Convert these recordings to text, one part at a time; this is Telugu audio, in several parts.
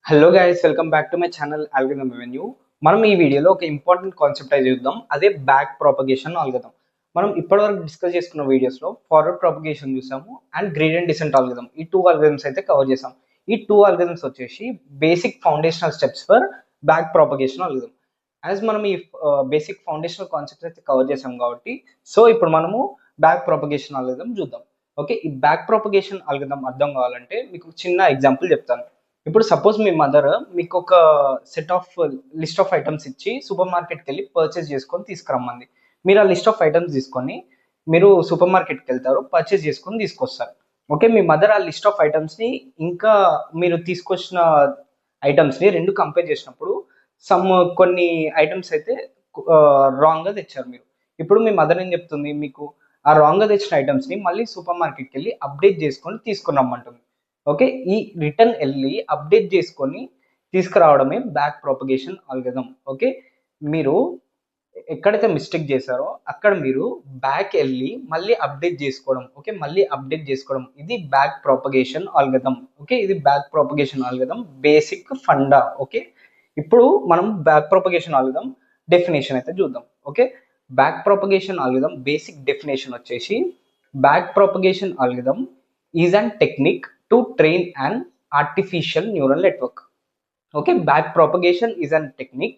Hello guys, welcome back to my channel algorithm revenue. మనం ఈ వీడియోలో ఒక ఇంపార్టెంట్ కాన్సెప్ట్ అయితే చూద్దాం. అదే బ్యాక్ ప్రాపగేషన్ ఆల్గరిథం. మనం ఇప్పటివరకు డిస్కస్ చేసుకున్న వీడియోస్లో ఫార్వర్డ్ ప్రాపగేషన్ చూసాము అండ్ గ్రేడియంట్ డిసెంట్ ఆల్గరిథం. ఈ టూ ఆల్గరిథమ్స్ అయితే కవర్ చేసాం. ఈ టూ ఆల్గరిథమ్స్ వచ్చేసి basic foundational steps for back propagation algorithm. As మనం ఈ బేసిక్ ఫౌండేషనల్ కాన్సెప్ట్స్ అయితే కవర్ చేసాం కాబట్టి ఇప్పుడు మనము బ్యాక్ ప్రాపగేషన్ ఆల్గరిథం చూద్దాం. ఓకే, ఈ బ్యాక్ ప్రాపగేషన్ ఆల్గరిథం అర్థం కావాలంటే మీకు చిన్న ఎగ్జాంపుల్ చెప్తాను. ఇప్పుడు సపోజ్ మీ మదర్ మీకు ఒక set of list of items ఇచ్చి సూపర్ మార్కెట్కి వెళ్ళి పర్చేస్ చేసుకొని తీసుకురమ్మంది. మీరు ఆ లిస్ట్ ఆఫ్ ఐటమ్స్ తీసుకొని మీరు సూపర్ మార్కెట్కి వెళ్తారు, పర్చేస్ చేసుకొని తీసుకొస్తారు. ఓకే, మీ మదర్ ఆ లిస్ట్ ఆఫ్ ఐటమ్స్ని ఇంకా మీరు తీసుకొచ్చిన ఐటమ్స్ని రెండు కంపేర్ చేసినప్పుడు కొన్ని ఐటమ్స్ అయితే రాంగ్గా తెచ్చారు మీరు. ఇప్పుడు మీ మదర్ ఏం చెప్తుంది, మీకు ఆ రాంగ్గా తెచ్చిన ఐటమ్స్ని మళ్ళీ సూపర్ మార్కెట్కి వెళ్ళి అప్డేట్ చేసుకొని తీసుకుని రమ్మంటుంది. ఓకే, ఈ రిటర్న్ వెళ్ళి అప్డేట్ చేసుకొని తీసుకురావడమే బ్యాక్ ప్రాపగేషన్ ఆల్గరిథం. ఓకే, మీరు ఎక్కడైతే మిస్టేక్ చేశారో అక్కడ మీరు బ్యాక్ వెళ్ళి మళ్ళీ అప్డేట్ చేసుకోవడం. ఓకే, మళ్ళీ అప్డేట్ చేసుకోవడం, ఇది బ్యాక్ ప్రాపగేషన్ ఆల్గరిథం. ఓకే, ఇది back propagation algorithm basic funda. Okay, ఇప్పుడు మనం బ్యాక్ ప్రాపగేషన్ ఆల్గరిథం డెఫినేషన్ అయితే చూద్దాం. Okay, back propagation algorithm basic definition వచ్చేసి back propagation algorithm is an technique to train an artificial neural network. Okay, back propagation is a technique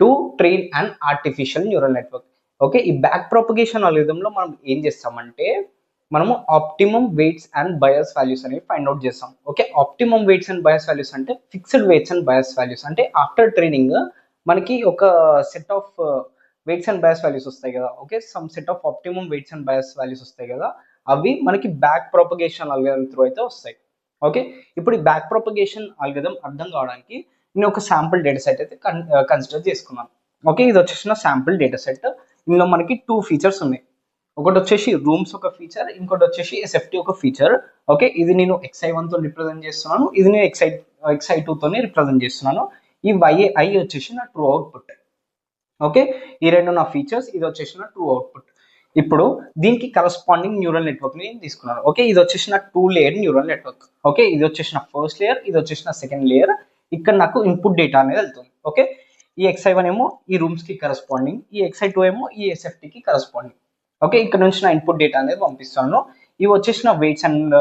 to train an artificial neural network. Okay, ఈ బ్యాక్ ప్రాపగేషన్ ఆల్గరిథంలో మనం ఏం చేస్తామంటే మనము optimum weights and bias values అనేవి ఫైండ్ అవుట్ చేస్తాం. Okay, optimum weights and bias values అంటే fixed weights and bias values. అంటే ఆఫ్టర్ ట్రైనింగ్ మనకి ఒక set of weights and bias values వస్తాయి కదా. Okay, some set of optimum weights and bias values వస్తాయి కదా, అవి మనకి బ్యాక్ ప్రాపగేషన్ ఆల్గరిథం త్రూ అయితే వస్తాయి. ఓకే, ఇప్పుడు ఈ బ్యాక్ ప్రాపగేషన్ ఆల్గరిథం అర్థం కావడానికి నేను ఒక శాంపుల్ డేటా సెట్ అయితే కన్సిడర్ చేసుకున్నాను. ఓకే, ఇది వచ్చేసిన శాంపుల్ డేటా సెట్. ఇందులో మనకి టూ ఫీచర్స్ ఉన్నాయి. ఒకటి వచ్చేసి రూమ్స్ ఒక ఫీచర్, ఇంకోటి వచ్చేసి ఎస్ఎఫ్టీ ఒక ఫీచర్. ఓకే, ఇది నేను XI1 తో రిప్రజెంట్ చేస్తున్నాను, ఇది నేను XI2 తోనే రిప్రజెంట్ చేస్తున్నాను. ఈ ఐ వచ్చేసి నా ట్రూ అవుట్పుట్. ఓకే, ఈ రెండు నా ఫీచర్స్, ఇది వచ్చేసి నా ట్రూ అవుట్పుట్. ఇప్పుడు దీనికి కరస్పాండింగ్ న్యూరల్ నెట్వర్క్ ని తీసుకున్నాను. ఓకే, ఇది వచ్చేసిన 2 లేయర్ న్యూరల్ నెట్వర్క్. ఓకే, ఇది వచ్చేసిన ఫస్ట్ లేయర్, ఇది వచ్చేసిన సెకండ్ లేయర్. ఇక్కడ నాకు ఇన్పుట్ డేటా అనేది వెళ్తుంది. ఓకే, ఈ XI1 ఏమో ఈ రూమ్స్ కి కరస్పాండింగ్, ఈ XI2 ఏమో ఈ SFT కి కరస్పాండింగ్. ఓకే, ఇక్కడ నుంచి నా ఇన్పుట్ డేటా అనేది పంపిస్తాను. ఇవి వచ్చేసిన weights and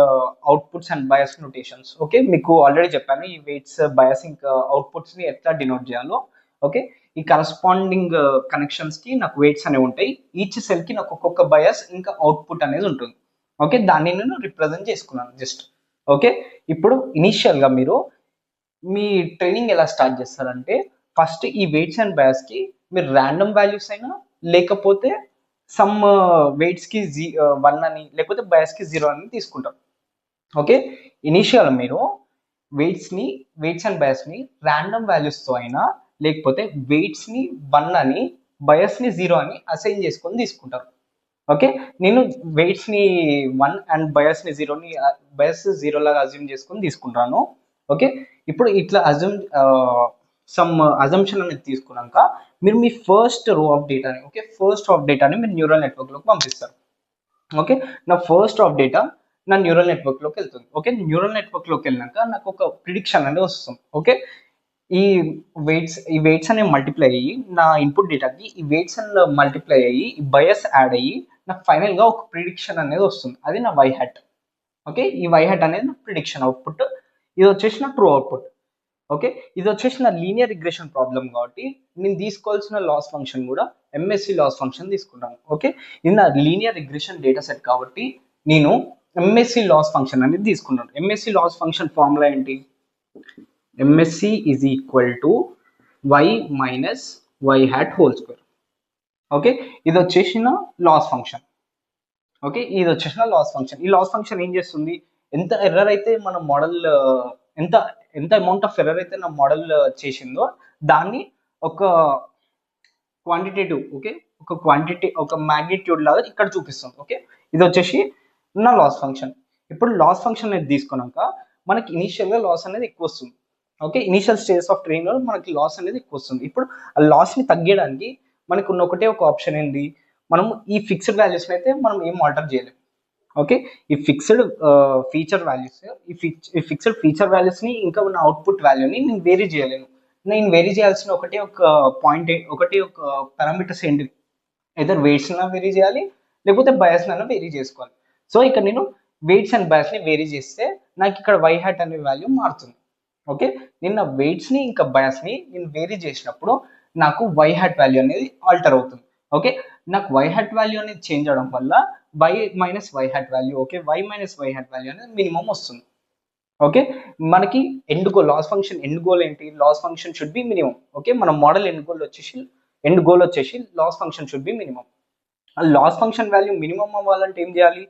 outputs and bias notations. Okay, మీకు ఆల్రెడీ చెప్పాను ఈ వెయిట్స్ బయాస్ ఇంకా అవుట్పుట్స్ ని ఎట్లా డినోట్ చేయాలో. ఓకే, ఈ కరస్పాండింగ్ కనెక్షన్స్ కి నాకు వెయిట్స్ అనేవి ఉంటాయి. ఈచ్ సెల్ కి నాకు ఒక్కొక్క బయాస్ ఇంకా అవుట్పుట్ అనేది ఉంటుంది. ఓకే, దాన్ని నేను రిప్రజెంట్ చేసుకున్నాను జస్ట్. ఓకే, ఇప్పుడు ఇనిషియల్ గా మీరు మీ ట్రైనింగ్ ఎలా స్టార్ట్ చేస్తారంటే ఫస్ట్ ఈ వెయిట్స్ అండ్ బయాస్ కి మీరు ర్యాండమ్ వాల్యూస్ అయినా లేకపోతే సమ్ వెయిట్స్ కి 1 అని లేకపోతే బయాస్ కి 0 అని తీసుకుంటారు. ఓకే, ఇనిషియల్ మీరు వెయిట్స్ అండ్ బయాస్ ని ర్యాండమ్ వాల్యూస్ తో అయినా లేకపోతే వెయిట్స్ ని 1 అని బయాస్ ని 0 అని అసైన్ చేసుకొని తీసుకుంటారు. ఓకే, నేను వెయిట్స్ ని 1 అండ్ బయాస్ ని 0 లాగా అజ్యూమ్ చేసుకొని తీసుకుంటాను. ఓకే, ఇప్పుడు ఇట్లా సమ్ అజంప్షన్ అనేది తీసుకున్నాక మీరు మీ ఫస్ట్ రో ఆఫ్ డేటాని మీరు న్యూరల్ నెట్వర్క్ లోకి పంపిస్తారు. ఓకే, నా ఫస్ట్ ఆఫ్ డేటా నా న్యూరల్ నెట్వర్క్ లోకి వెళ్తుంది. ఓకే, న్యూరల్ నెట్వర్క్ లోకి వెళ్ళినాక నాకు ఒక ప్రిడిక్షన్ అనేది వస్తుంది. ఓకే, ఈ వెయిట్స్ అనేవి మల్టిప్లై అయ్యి నా ఇన్పుట్ డేటాకి ఈ వెయిట్స్ అండ్ మల్టిప్లై అయ్యి ఈ బయస్ యాడ్ అయ్యి నాకు ఫైనల్ గా ఒక ప్రిడిక్షన్ అనేది వస్తుంది. అది నా వై హ్యాట్. ఓకే, ఈ వై హ్యాట్ అనేది నా ప్రిడిక్షన్ అవుట్పుట్. ఇది వచ్చేసి నా ట్రూ అవుట్పుట్. ఓకే, ఇది వచ్చేసి నా లీనియర్ రిగ్రెషన్ ప్రాబ్లం కాబట్టి నేను తీసుకోవాల్సిన లాస్ ఫంక్షన్ కూడా ఎంఎస్సి లాస్ ఫంక్షన్ తీసుకుంటాను. ఓకే, ఇది నా లీనియర్ రిగ్రెషన్ డేటా సెట్ కాబట్టి నేను ఎంఎస్సి లాస్ ఫంక్షన్ అనేది తీసుకున్నాను. ఎంఎస్సి లాస్ ఫంక్షన్ ఫార్ములా ఏంటి? MSc is equal to y minus y hat whole square. Okay, ఇది వచ్చేసిన లాస్ ఫంక్షన్. ఓకే, ఇది వచ్చేసిన లాస్ ఫంక్షన్. ఈ లాస్ ఫంక్షన్ ఏం చేస్తుంది, ఎంత ఎర్రర్ అయితే మన మోడల్ ఎంత ఎంత అమౌంట్ ఆఫ్ ఎర్రర్ అయితే నా మోడల్ చేసిందో దాన్ని ఒక క్వాంటిటేటివ్, ఓకే, ఒక మ్యాగ్నిట్యూడ్ లాగా ఇక్కడ చూపిస్తుంది. ఓకే, ఇది వచ్చేసి నా లాస్ ఫంక్షన్. ఇప్పుడు లాస్ ఫంక్షన్ అనేది తీసుకున్నాక మనకి ఇనిషియల్గా లాస్ అనేది ఎక్కువ వస్తుంది. Okay, initial stage of training లో మనకి లాస్ అనేది ఎక్కువ వస్తుంది. ఇప్పుడు ఆ లాస్ ని తగ్గడానికి మనకు ఉన్న ఒకటే ఒక ఆప్షన్ ఏంటి, మనం ఈ ఫిక్స్డ్ వాల్యూస్ అయితే మనం ఏం ఆల్టర్ చేయలేము. ఓకే. ఈ ఫిక్స్డ్ ఫీచర్ వాల్యూస్ ఈ ఫిక్స్డ్ ఫీచర్ వాల్యూస్ని ఇంకా ఉన్న అవుట్పుట్ వాల్యూని నేను వేరీ చేయలేను. నేను వేరీ చేయాల్సిన ఒకటి ఒక పాయింట్, ఒకటి ఒక పారామీటర్స్ ఏంటి, ఎదర్ వెయిట్స్ వేరీ చేయాలి, లేకపోతే బయాస్ వేరీ చేసుకోవాలి. సో ఇక్కడ నేను వెయిట్స్ అండ్ బయాస్ని వేరీ చేస్తే నాకు ఇక్కడ వై హ్యాట్ అనే వాల్యూ మారుతుంది. ఓకే, నేను నా వెయిట్స్ని ఇంకా బయాస్ని నేను వేరీ చేసినప్పుడు నాకు వై హ్యాట్ వాల్యూ అనేది ఆల్టర్ అవుతుంది. ఓకే, నాకు వై హ్యాట్ వాల్యూ అనేది చేంజ్ అవడం వల్ల y minus y hat value, okay, y minus y hat value అనేది మినిమం వస్తుంది. ఓకే, మనకి end goal loss function end goal ఏంటి, loss function should be minimum. Okay, మన మోడల్ ఎండ్ గోల్ వచ్చేసి loss function should be minimum. Loss function value minimum అవ్వాలంటే ఏం చేయాలి,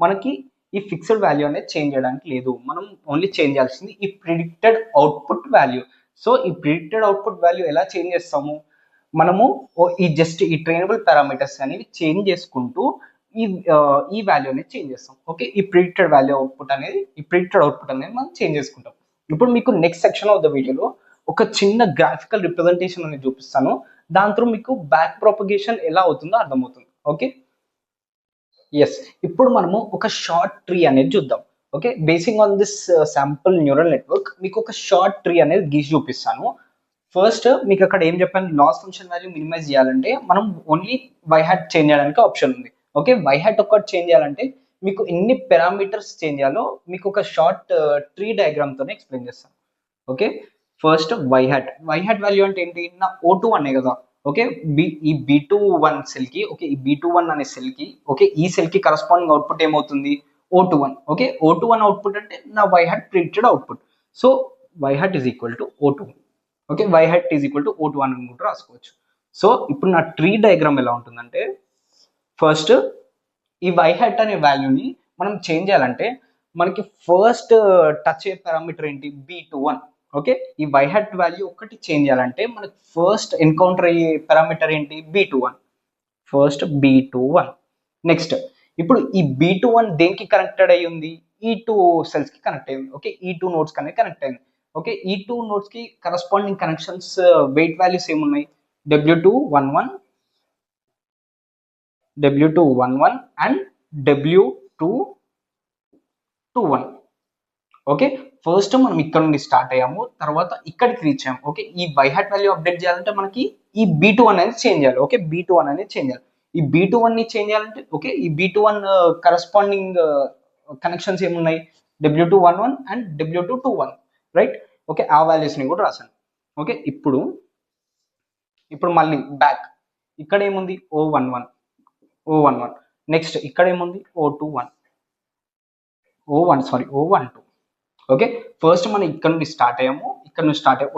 మనకి ఈ ఫిక్స్డ్ వాల్యూ అనేది చేంజ్ చేయడానికి లేదు. మనం ఓన్లీ చేంజ్ చేయాల్సింది ఈ ప్రిడిక్టెడ్ అవుట్పుట్ వాల్యూ. సో ఈ ప్రిడిక్టెడ్ అవుట్పుట్ వాల్యూ ఎలా చేంజ్ చేస్తాము, మనము ఈ ట్రైనబుల్ పారామీటర్స్ అనేవి చేంజ్ చేసుకుంటూ ఈ వాల్యూ అనేది చేంజ్ చేస్తాం. ఓకే, ఈ ప్రిడిక్టెడ్ అవుట్పుట్ అనేది మనం చేంజ్ చేసుకుంటాం. ఇప్పుడు మీకు నెక్స్ట్ సెక్షన్ ఆఫ్ ద వీడియోలో ఒక చిన్న గ్రాఫికల్ రిప్రజెంటేషన్ అనేది చూపిస్తాను. దాంతో మీకు బ్యాక్ ప్రొపగేషన్ ఎలా అవుతుందో అర్థమవుతుంది. ఓకే, ఎస్, ఇప్పుడు మనము ఒక షార్ట్ ట్రీ అనేది చూద్దాం. Okay, basing on this sample neural network మీకు ఒక షార్ట్ ట్రీ అనేది గీసి చూపిస్తాను. ఫస్ట్ మీకు అక్కడ ఏం చెప్పాను, లాస్ ఫంక్షన్ వాల్యూ మినిమైజ్ చేయాలంటే మనం ఓన్లీ వై హ్యాట్ చేంజ్ చేయడానికి ఆప్షన్ ఉంది. ఓకే, వై హ్యాట్ ఒక్కటి చేంజ్ చేయాలంటే మీకు ఎన్ని పారామీటర్స్ చేంజ్ చేయాలో మీకు ఒక షార్ట్ ట్రీ డయాగ్రామ్ తోనే ఎక్స్ప్లెయిన్ చేస్తాను. Okay, first Y hat value అంటే ఏంటి, నా O2 అనే కదా. ఓకే, ఈ B21 సెల్ కి, ఓకే, ఈ B21 అనే సెల్ కి, ఓకే, ఈ సెల్ కి కరస్పాండింగ్ అవుట్పుట్ ఏమవుతుంది, O21. ఓకే, O21 అవుట్పుట్ అంటే నా Y hat predicted output. So Y hat is equal to O2. Okay, Y hat is equal to O2 అని కూడా రాసుకోవచ్చు. సో ఇప్పుడు నా ట్రీ డయాగ్రామ్ ఎలా ఉంటుందంటే, ఫస్ట్ ఈ వై హ్యాట్ అనే వాల్యూని మనం చేంజ్ చేయాలంటే మనకి ఫస్ట్ టచ్ అయ్యే పారామీటర్ ఏంటి, B21. ఓకే, ఈ వై హ్యాట్ వాల్యూ ఒకటి చేంజ్ చేయాలంటే మనకి ఫస్ట్ ఎన్కౌంటర్ అయ్యే పారామీటర్ ఏంటి, B21. First B21. నెక్స్ట్ ఇప్పుడు ఈ B21 దేనికి కనెక్టెడ్ అయ్యి ఉంది, ఈ టూ సెల్స్ కి కనెక్ట్ అయ్యింది. ఓకే, ఈ టూ నోడ్స్ కనే కనెక్ట్ అయింది. ఓకే, ఈ టూ నోడ్స్ కి కరస్పాండింగ్ కనెక్షన్స్ వెయిట్ వాల్యూస్ ఏమున్నాయి, W211 and W221. Okay, first మనం ఇక్కడ నుండి స్టార్ట్ అయ్యాము, తర్వాత ఇక్కడికి రీచ్ అయ్యాము. ఓకే, ఈ వై హ్యాట్ వాల్యూ అప్డేట్ చేయాలంటే మనకి ఈ B21 అనేది చేంజ్ చేయాలి. ఓకే, B21 అనేది చేంజ్ చేయాలి. ఈ B21 ని చేంజ్ చేయాలంటే, ఓకే, ఈ B21 కరస్పాండింగ్ కనెక్షన్స్ ఏమున్నాయి, W211 and W221, right. Okay, ఆ వాల్యూస్ ని కూడా రాశాను. ఓకే, ఇప్పుడు మళ్ళీ బ్యాక్, ఇక్కడ ఏముంది O11. నెక్స్ట్ ఇక్కడ ఏముంది O12. ఓకే, ఫస్ట్ మనం ఇక్కడ నుండి స్టార్ట్ అయ్యాము.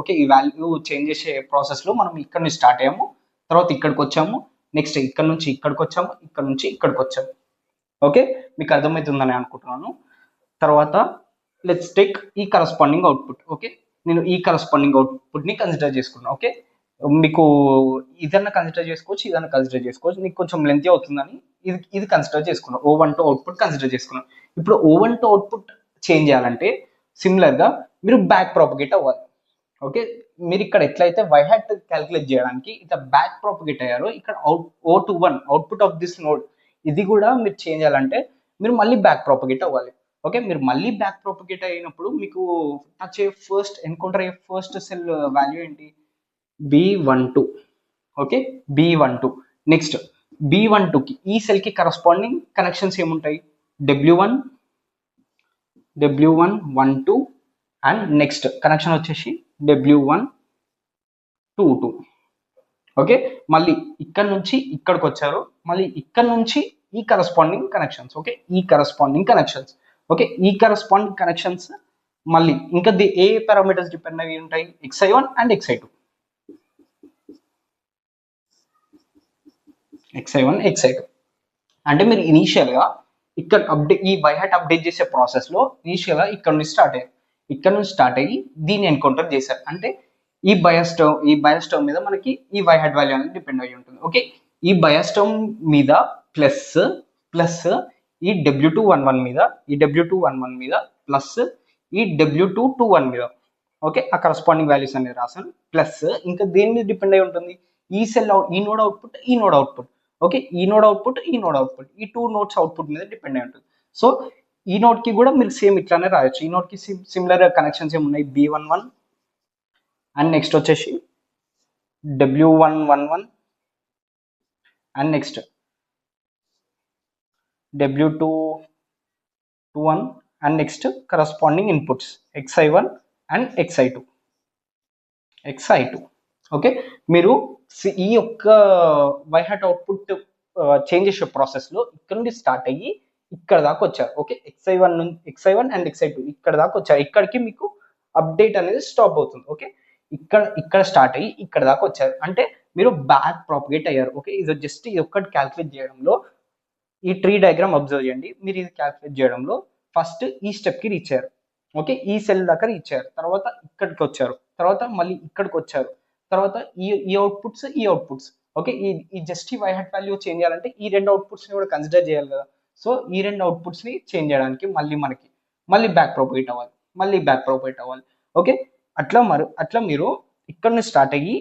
ఓకే, ఈ వాల్యూ చేంజ్ చేసే ప్రాసెస్ లో మనం ఇక్కడ నుంచి స్టార్ట్ అయ్యాము, తర్వాత ఇక్కడికి వచ్చాము, నెక్స్ట్ ఇక్కడ నుంచి ఇక్కడికి వచ్చాము, ఇక్కడ నుంచి ఇక్కడికి వచ్చాము. ఓకే, మీకు అర్థమవుతుందని అనుకుంటున్నాను. తర్వాత లెట్స్ టేక్ ఈ కరస్పాండింగ్ అవుట్పుట్. ఓకే, నేను ఈ కరస్పాండింగ్ అవుట్పుట్ ని కన్సిడర్ చేసుకున్నాను. ఓకే, మీకు ఇదన్నా కన్సిడర్ చేసుకోవచ్చు, నీకు కొంచెం లెంతీ అవుతుందని ఇది కన్సిడర్ చేసుకున్నాను. O12 అవుట్పుట్ కన్సిడర్ చేసుకున్నాను. ఇప్పుడు O12 అవుట్పుట్ చేంజ్ చేయాలంటే సిమిలర్ గా మీరు బ్యాక్ ప్రాపగేట్ అవ్వాలి. ఓకే, మీరు ఇక్కడ ఎట్లయితే వై హ్యాట్ క్యాలిక్యులేట్ చేయడానికి ఇట్లా బ్యాక్ ప్రాపగేట్ అయ్యారో, ఇక్కడ O21 output of this node ఇది కూడా మీరు చేంజ్ చేయాలంటే మీరు మళ్ళీ బ్యాక్ ప్రాపగేట్ అవ్వాలి. ఓకే, మీరు మళ్ళీ బ్యాక్ ప్రాపగేట్ అయినప్పుడు మీకు టచ్ ఎన్కౌంటర్ అయ్యే ఫస్ట్ సెల్ వాల్యూ ఏంటి, B12. Okay, B12. Next B12 కి ఈ సెల్ కి కరస్పాండింగ్ కనెక్షన్స్ ఏముంటాయి, W112 అండ్ నెక్స్ట్ కనెక్షన్ వచ్చేసి W122. ఓకే, మళ్ళీ ఇక్కడ నుంచి ఇక్కడికి వచ్చారు, మళ్ళీ ఇక్కడ నుంచి ఈ కరస్పాండింగ్ కనెక్షన్స్. ఓకే, ఈ కరస్పాండింగ్ కనెక్షన్స్ మళ్ళీ ఇంకా ఏ పారామీటర్స్ డిపెండ్ అయ్యి ఉంటాయి, Xi1 అండ్ Xi2. అంటే మీరు ఇనీషియల్ గా ఇక్కడ ఈ వై హ్యాట్ అప్డేట్ చేసే ప్రాసెస్ లో ఇనీషియల్ గా ఇక్కడ నుంచి స్టార్ట్ అయ్యి దీన్ని ఎన్కౌంటర్ చేశారు. అంటే ఈ బయాస్ టర్మ్ మీద మనకి ఈ వై హ్యాట్ వాల్యూ అనేది డిపెండ్ అయ్యి ఉంటుంది. ఓకే, ఈ బయాస్ టర్మ్ మీద ప్లస్ ఈ W211 మీద ప్లస్ ఈ W221 మీద. ఓకే, ఆ కరస్పాండింగ్ వాల్యూస్ అనేది రాసాను. ప్లస్ ఇంకా దేని మీద డిపెండ్ అయి ఉంటుంది, ఈ నోడ్ అవుట్పుట్. ఓకే, ఈ నోడ్ అవుట్పుట్ ఈ టూ నోడ్స్ అవుట్పుట్ మీద డిపెండ్ అయి ఉంటుంది. సో ఈ నోడ్ కి కూడా మీరు సేమ్ ఇట్లానే రాయొచ్చు. ఈ నోడ్ కి సిమిలర్ కనెక్షన్స్ ఏమున్నాయి, B11 అండ్ నెక్స్ట్ వచ్చేసి W111 and next W221 and next corresponding inputs XI1 and XI2. Okay, మీరు ఈ యొక్క వైహాట్ అవుట్పుట్ చేంజ్ చేసే ప్రాసెస్లో ఇక్కడ నుండి స్టార్ట్ అయ్యి ఇక్కడ దాకా వచ్చారు. ఓకే, XI1 అండ్ XI2 ఇక్కడ దాకా వచ్చారు. ఇక్కడికి మీకు అప్డేట్ అనేది స్టాప్ అవుతుంది. ఓకే, ఇక్కడ స్టార్ట్ అయ్యి ఇక్కడ దాకా వచ్చారు అంటే మీరు బ్యాక్ ప్రాపగేట్ అయ్యారు. ఓకే, ఇది జస్ట్ ఇది ఒక్కటి క్యాల్కులేట్ చేయడంలో ఈ ట్రీ డయాగ్రామ్ అబ్జర్వ్ చేయండి. మీరు ఇది క్యాల్కులేట్ చేయడంలో ఫస్ట్ ఈ స్టెప్ కి రీచ్ అయ్యారు. ఓకే, ఈ సెల్ దాకా రీచ్ అయ్యారు, తర్వాత ఇక్కడికి వచ్చారు, తర్వాత మళ్ళీ ఇక్కడికి వచ్చారు, తర్వాత ఈ అవుట్పుట్స్. ఓకే, ఈ జస్ట్ ఈ వైహాట్ వాల్యూ చేంజ్ చేయాలంటే ఈ రెండు అవుట్పుట్స్ ని కూడా కన్సిడర్ చేయాలి కదా. సో ఈ రెండు అవుట్పుట్స్ ని చేంజ్ చేయడానికి మళ్ళీ బ్యాక్ ప్రోపగేట్ అవ్వాలి. ఓకే, అట్లా మీరు ఇక్కడ నుంచి స్టార్ట్ అయ్యి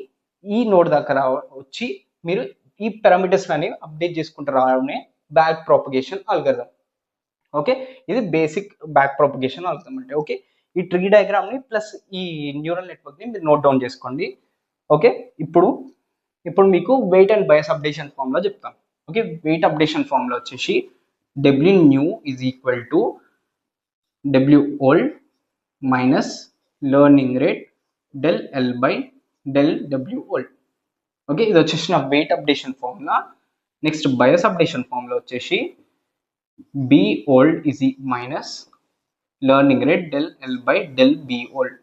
ఈ నోడ్ దాకా వచ్చి మీరు ఈ పారామీటర్స్ అనేవి అప్డేట్ చేసుకుంటూ రావడమే బ్యాక్ ప్రోపగేషన్ అల్గోరిథం. ఓకే, ఇది బేసిక్ బ్యాక్ ప్రోపగేషన్ అల్గోరిథం అంటే. ఓకే, ఈ ట్రీ డయాగ్రామ్ ని ప్లస్ ఈ న్యూరల్ నెట్వర్క్ ని మీరు నోట్ డౌన్ చేసుకోండి. ఓకే, ఇప్పుడు మీకు weight and bias updation formula చెప్తాను. ఓకే, వెయిట్ అప్డేషన్ ఫార్ములా వచ్చేసి W new is equal to W old minus learning rate del L by del W old. Okay, ఇది వచ్చేసి నా weight updation formula. Next bias updation formula వచ్చేసి B old is minus learning rate del L by del B old.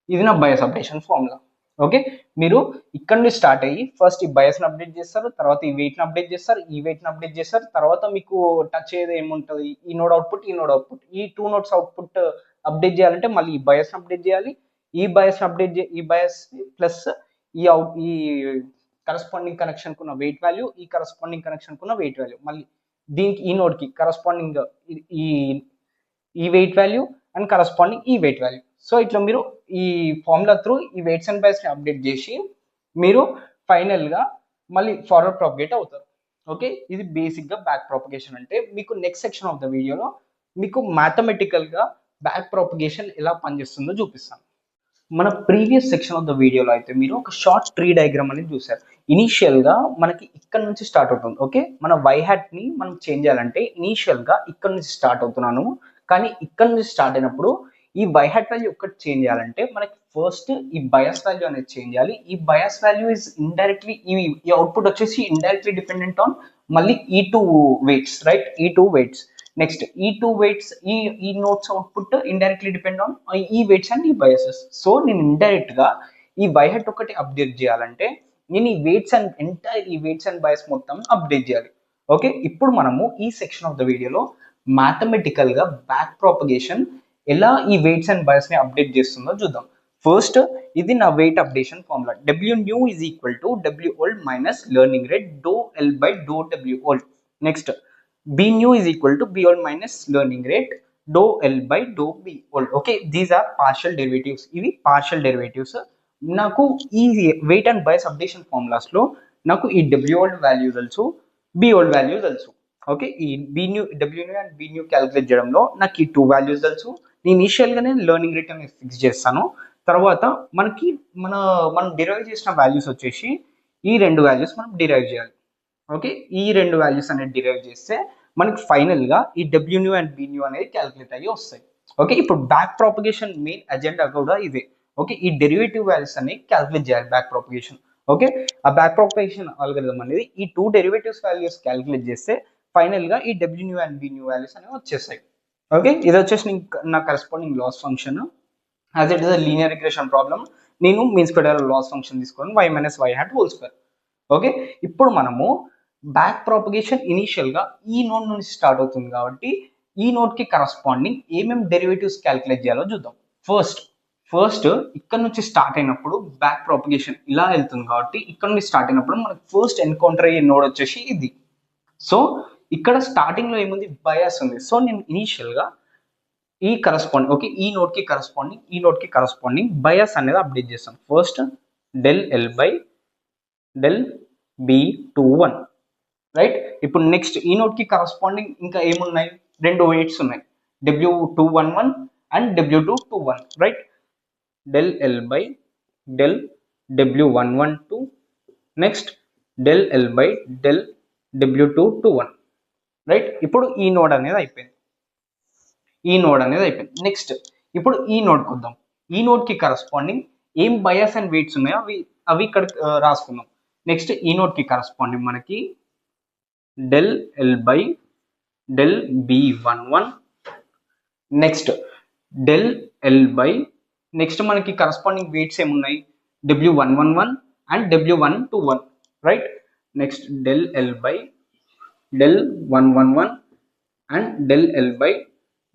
ఇది నా బయాస్ అప్డేషన్ ఫార్ములా. ఓకే, మీరు ఇక్కడ నుండి స్టార్ట్ అయ్యి ఫస్ట్ ఈ బయాస్ని అప్డేట్ చేస్తారు, తర్వాత ఈ వెయిట్ని అప్డేట్ చేస్తారు, ఈ వెయిట్ని అప్డేట్ చేస్తారు, తర్వాత మీకు టచ్ అయ్యేది ఏముంటుంది, ఈ నోడ్ అవుట్పుట్ ఈ 2 నోడ్స్ అవుట్పుట్ అప్డేట్ చేయాలంటే మళ్ళీ ఈ బయాస్ని అప్డేట్ చేయాలి, ఈ బయాస్ ప్లస్ ఈ కరస్పాండింగ్ కనెక్షన్ కున్న వెయిట్ వాల్యూ, ఈ కరస్పాండింగ్ కనెక్షన్ కున్న వెయిట్ వాల్యూ, మళ్ళీ దీనికి ఈ నోడ్కి కరస్పాండింగ్ ఈ వెయిట్ వాల్యూ అండ్ కరస్పాండింగ్ ఈ వెయిట్ వాల్యూ. సో ఇట్లా మీరు ఈ ఫార్ములా త్రూ ఈ వెయిట్స్ అండ్ బయాస్ని అప్డేట్ చేసి మీరు ఫైనల్గా మళ్ళీ ఫార్వర్డ్ ప్రాపగేట్ అవుతారు. ఓకే, ఇది బేసిక్గా బ్యాక్ ప్రాపగేషన్ అంటే. మీకు నెక్స్ట్ సెక్షన్ ఆఫ్ ద వీడియోలో మీకు మ్యాథమెటికల్గా బ్యాక్ ప్రాపగేషన్ ఎలా పనిచేస్తుందో చూపిస్తాను. మన ప్రీవియస్ సెక్షన్ ఆఫ్ ద వీడియోలో అయితే మీరు ఒక షార్ట్ ట్రీ డయాగ్రామ్ అనేది చూసారు. ఇనీషియల్గా మనకి ఇక్కడ నుంచి స్టార్ట్ అవుతుంది. ఓకే, మన వైహాట్ని మనం చేంజ్ చేయాలంటే ఇనీషియల్గా ఇక్కడ నుంచి స్టార్ట్ అవుతున్నాను, కానీ ఇక్కడ నుంచి స్టార్ట్ అయినప్పుడు ఈ వైహాట్ వాల్యూ ఒక్కటి చేంజ్ చేయాలంటే మనకి ఫస్ట్ ఈ బయాస్ వాల్యూ అనేది చేంజ్ చేయాలి. ఈ బయాస్ వాల్యూ ఇస్ ఇండైరెక్ట్లీ ఈ అవుట్పుట్ వచ్చేసి ఇండైరెక్ట్లీ డిపెండెంట్ ఆన్ మళ్ళీ ఈ 2 వెయిట్స్, రైట్, ఈ 2 వెయిట్స్. నెక్స్ట్ ఈ 2 వెయిట్స్ ఈ notes output indirectly depend on ఈ వెయిట్స్ అండ్ ఈ బయాసెస్. సో నేను ఇండైరెక్ట్ గా ఈ వైహాట్ ఒకటి అప్డేట్ చేయాలంటే నేను ఈ వెయిట్స్ అండ్ బయాస్ మొత్తం అప్డేట్ చేయాలి. ఓకే, ఇప్పుడు మనము ఈ సెక్షన్ ఆఫ్ ద వీడియోలో మ్యాథమెటికల్ గా బ్యాక్ ప్రాపగేషన్ ఎలా ఈ వెయిట్స్ అండ్ బయాస్ ని అప్డేట్ చేస్తుందో చూద్దాం. ఫస్ట్ ఇది నా weight updation formula. W new is equal to W old minus learning rate dou L by dou W old. Next B new is equal to B old minus learning rate dou L by dou B old. Okay, these are partial derivatives. ఇవి పార్షియల్ డెరివేటివ్స్. నాకు ఈ weight and bias updation formulas లో నాకు ఈ W old వాల్యూ తెలుసు, B old వాల్యూ తెలుసు. ఓకే, ఈ W new and B new calculate చేయడంలో నాకు ఈ 2 వాల్యూస్ తెలుసు. నేను ఇనిషియల్గానే లెర్నింగ్ రేట్ అనేది ఫిక్స్ చేస్తాను. తర్వాత మనం డిరైవ్ చేసిన వాల్యూస్ వచ్చేసి ఈ 2 వాల్యూస్ మనం డిరైవ్ చేయాలి. ఓకే, ఈ 2 వాల్యూస్ అనేది డిరైవ్ చేస్తే మనకి ఫైనల్గా ఈ W new and B new అనేది క్యాలిక్యులేట్ అయ్యి వస్తాయి. ఓకే, ఇప్పుడు బ్యాక్ ప్రాపగేషన్ మెయిన్ అజెండా కూడా ఇదే. ఓకే, ఈ డెరివేటివ్ వాల్యూస్ అనేవి క్యాలిక్యులేట్ చేయాలి బ్యాక్ ప్రాపగేషన్. ఓకే, ఆ బ్యాక్ ప్రాపగేషన్ అల్గోరిథం అనేది ఈ 2 డెరివేటివ్స్ వాల్యూస్ క్యాలిక్యులేట్ చేస్తే ఫైనల్గా ఈ W new and B new values అనేవి వచ్చేస్తాయి. ఓకే, ఇది వచ్చేసి నా corresponding loss function. As it is a linear regression problem, నేను మీన్ స్క్వేర్ లాస్ ఫంక్షన్ తీసుకొని y minus y hat whole square. Okay, ఇప్పుడు మనము బ్యాక్ ప్రాపగేషన్ ఇనీషియల్గా ఈ నోడ్ నుంచి స్టార్ట్ అవుతుంది కాబట్టి ఈ నోడ్కి కరస్పాండింగ్ ఏమేమి డెరివేటివ్స్ క్యాలిక్యులేట్ చేయాలో చూద్దాం. ఫస్ట్ ఇక్కడ నుంచి స్టార్ట్ అయినప్పుడు బ్యాక్ ప్రాపగేషన్ ఇలా వెళ్తుంది కాబట్టి ఇక్కడ నుంచి స్టార్ట్ అయినప్పుడు మనకు ఫస్ట్ ఎన్కౌంటర్ అయ్యే నోడ్ వచ్చేసి ఇది. సో ఇక్కడ స్టార్టింగ్ లో ఏముంది, బయాస్ ఉంది. సో నేను ఇనీషియల్ గా ఈ కరస్పాండింగ్, ఓకే, ఈ నోడ్ కి కరస్పాండింగ్ బయాస్ అనేది అప్డేట్ చేస్తాను. First del L by del B21, right. ఇప్పుడు నెక్స్ట్ ఈ నోడ్ కి కరస్పాండింగ్ ఇంకా ఏమున్నాయి, రెండు వెయిట్స్ ఉన్నాయి, W211 and W221, right. del L by del W112, next del L by del W221, right. ఇప్పుడు ఈ నోడ్ అనేది అయిపోయింది, నెక్స్ట్ ఇప్పుడు ఈ నోడ్కి వద్దాం. ఈ నోడ్కి కరస్పాండింగ్ ఏం బయాస్ అండ్ వెయిట్స్ ఉన్నాయో అవి ఇక్కడ రాసుకుందాం. నెక్స్ట్ ఈ నోడ్కి కరస్పాండింగ్ మనకి del L by del B11, next del L by next మనకి కరస్పాండింగ్ వెయిట్స్ ఏమున్నాయి, W111 and W121, right. Next del L by del 111 and del L by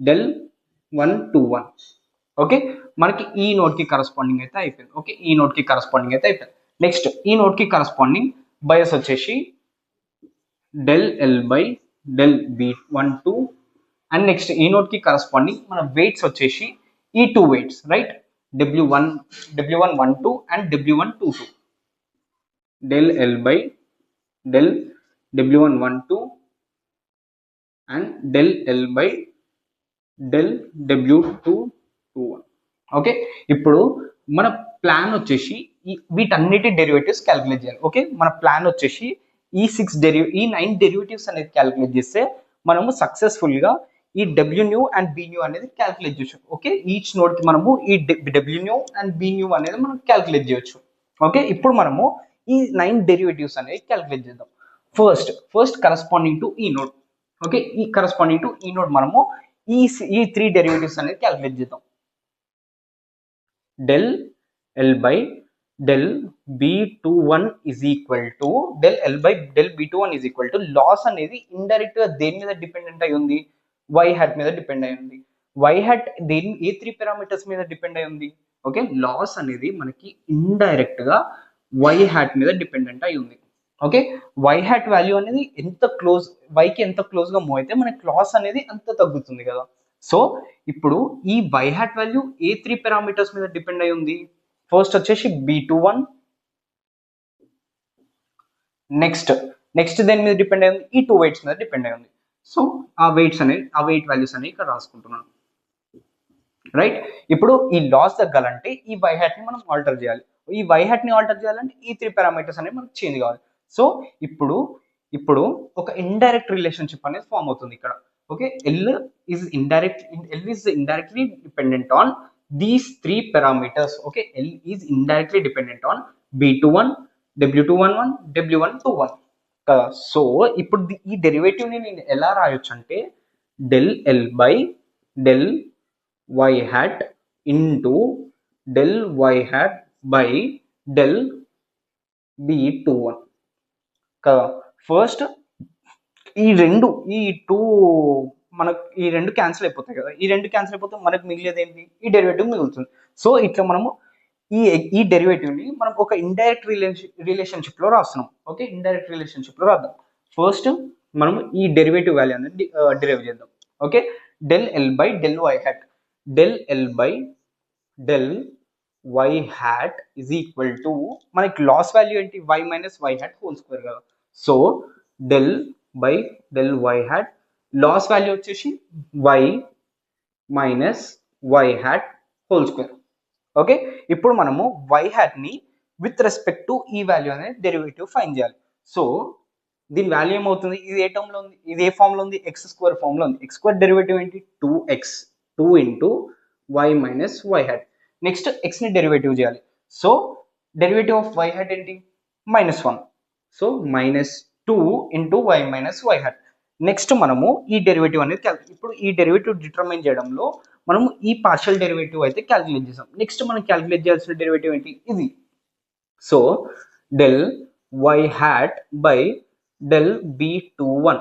del 121. Okay, మనకి ఈ నోడ్కి కరస్పాండింగ్ అయితే అయిపోయింది. ఓకే, ఈ నోడ్కి కరస్పాండింగ్ అయితే అయిపోయింది. నెక్స్ట్ ఈ నోడ్కి కరస్పాండింగ్ బయస్ వచ్చేసి del L by del B12, and next ఈ నోడ్కి కరస్పాండింగ్ మన వెయిట్స్ వచ్చేసి ఈ two weights, right. W112 and W122, del L by del W112 and del L by del W221. Okay, ఇప్పుడు మన ప్లాన్ వచ్చేసి వీటన్నిటి డెరివేటివ్స్ క్యాలిక్యులేట్ చేయాలి. ఓకే, మన ప్లాన్ వచ్చేసి ఈ 9 డెరివేటివ్స్ అనేది క్యాలిక్యులేట్ చేస్తే మనము సక్సెస్ఫుల్గా ఈ డబ్ల్యూన్యూ అండ్ బీన్యూ అనేది క్యాలిక్యులేట్ చేయొచ్చు. ఓకే, ఈచ్ నోడ్కి మనము ఈ డబ్ల్యూన్యూ అండ్ బీన్యూ అనేది మనం క్యాలిక్యులేట్ చేయొచ్చు. ఓకే, ఇప్పుడు మనము ఈ 9 డెరివేటివ్స్ అనేది క్యాలిక్యులేట్ చేద్దాం. ఫస్ట్ కరస్పాండింగ్ టు ఈ నోడ్. ఓకే, ఈ కరస్పాండింగ్ టు ఈ నోడ్ మనము ఈ 3 డెరివేటివ్స్ అనేది క్యాలిక్యులేట్ చేద్దాం. del L by del B21 is equal to del L by del B21 is equal to loss అనేది ఇండైరెక్ట్ గా దేని మీద డిపెండెంట్ అయి ఉంది, y hat మీద డిపెండ్ అయి ఉంది. y hat దేని ఏ 3 పారామీటర్స్ మీద డిపెండ్ అయి ఉంది. ఓకే, లాస్ అనేది మనకి ఇండైరెక్ట్ గా y hat మీద డిపెండెంట్ అయి ఉంది. ఓకే, y hat వాల్యూ అనేది ఎంత క్లోజ్, y కి ఎంత క్లోజ్ గా మూవ్ అయితే మనకి లాస్ అనేది అంత తగ్గుతుంది కదా. సో ఇప్పుడు ఈ y hat వాల్యూ ఏ 3 పారామీటర్స్ మీద డిపెండ్ అయి ఉంది. ఫస్ట్ వచ్చేసి B21, నెక్స్ట్ దేని మీద డిపెండ్ అయి ఉంది, ఈ 2 వెయిట్స్ మీద డిపెండ్ అయి ఉంది. సో ఆ వెయిట్ వాల్యూస్ అనేవి ఇక్కడ రాసుకుంటున్నాను, రైట్. ఇప్పుడు ఈ లాస్ తగ్గాలంటే ఈ y hat ని మనం ఆల్టర్ చేయాలి. ఈ y hat ని ఆల్టర్ చేయాలంటే ఈ 3 పారామీటర్స్ అనేవి మనకు చేంజ్ కావాలి. సో ఇప్పుడు ఒక ఇండైరెక్ట్ రిలేషన్షిప్ అనేది ఫామ్ అవుతుంది ఇక్కడ. Okay, L is indirectly dependent on these 3 parameters. Okay, L is indirectly dependent on B21, W211, W121 కదా. సో ఇప్పుడు ఈ డెరివేటివ్ ని నేను ఎలా రాయొచ్చు అంటే del L by del y hat into del y hat by del B21 కదా. ఫస్ట్ ఈ రెండు క్యాన్సిల్ అయిపోతాయి కదా. ఈ రెండు క్యాన్సిల్ అయిపోతే మనకు మిగిలేది ఏంటి, ఈ డెరివేటివ్ మిగులుతుంది. సో ఇట్లా మనము ఈ డెరివేటివ్ ని మనం ఒక ఇండైరెక్ట్ రిలేషన్షిప్ లో రాస్తున్నాం. ఓకే, ఇండైరెక్ట్ రిలేషన్షిప్ లో రాద్దాం. ఫస్ట్ మనం ఈ డెరివేటివ్ వాల్యూ అనేది డిరైవ్ చేద్దాం. Okay, del L by del y hat, del L by del y hat is equal to మనకి లాస్ వాల్యూ ఏంటి, y minus y hat whole square కదా. So del by del y hat loss value వచ్చేసి y minus y hat whole square. Okay, ఇప్పుడు మనము y hat ని విత్ రెస్పెక్ట్ టు ఈ వాల్యూ అనేది డెరివేటివ్ ఫైండ్ చేయాలి. సో దీని వాల్యూ ఏమవుతుంది, ఇది ఏ టర్మ్ లో ఉంది, ఇది ఏ ఫామ్ లో ఉంది, ఎక్స్ స్క్వేర్ ఫామ్ లో ఉంది. ఎక్స్ స్క్వేర్ డెరివేటివ్ ఏంటి, 2x, 2 into y minus y hat. Next X ని డెరివేటివ్ చేయాలి. So derivative of y hat ఏంటి, -1. So -2 into y minus y hat. Next మనము ఈ డెరివేటివ్ అనేది ఇప్పుడు ఈ డెరివేటివ్ డిటర్మైన్ చేయడంలో మనము ఈ పార్షియల్ డెరివేటివ్ అయితే క్యాలిక్యులేట్ చేసాం. నెక్స్ట్ మనం క్యాలిక్యులేట్ చేయాల్సిన డెరివేటివ్ ఏంటి, ఇది. So del y hat by del B21,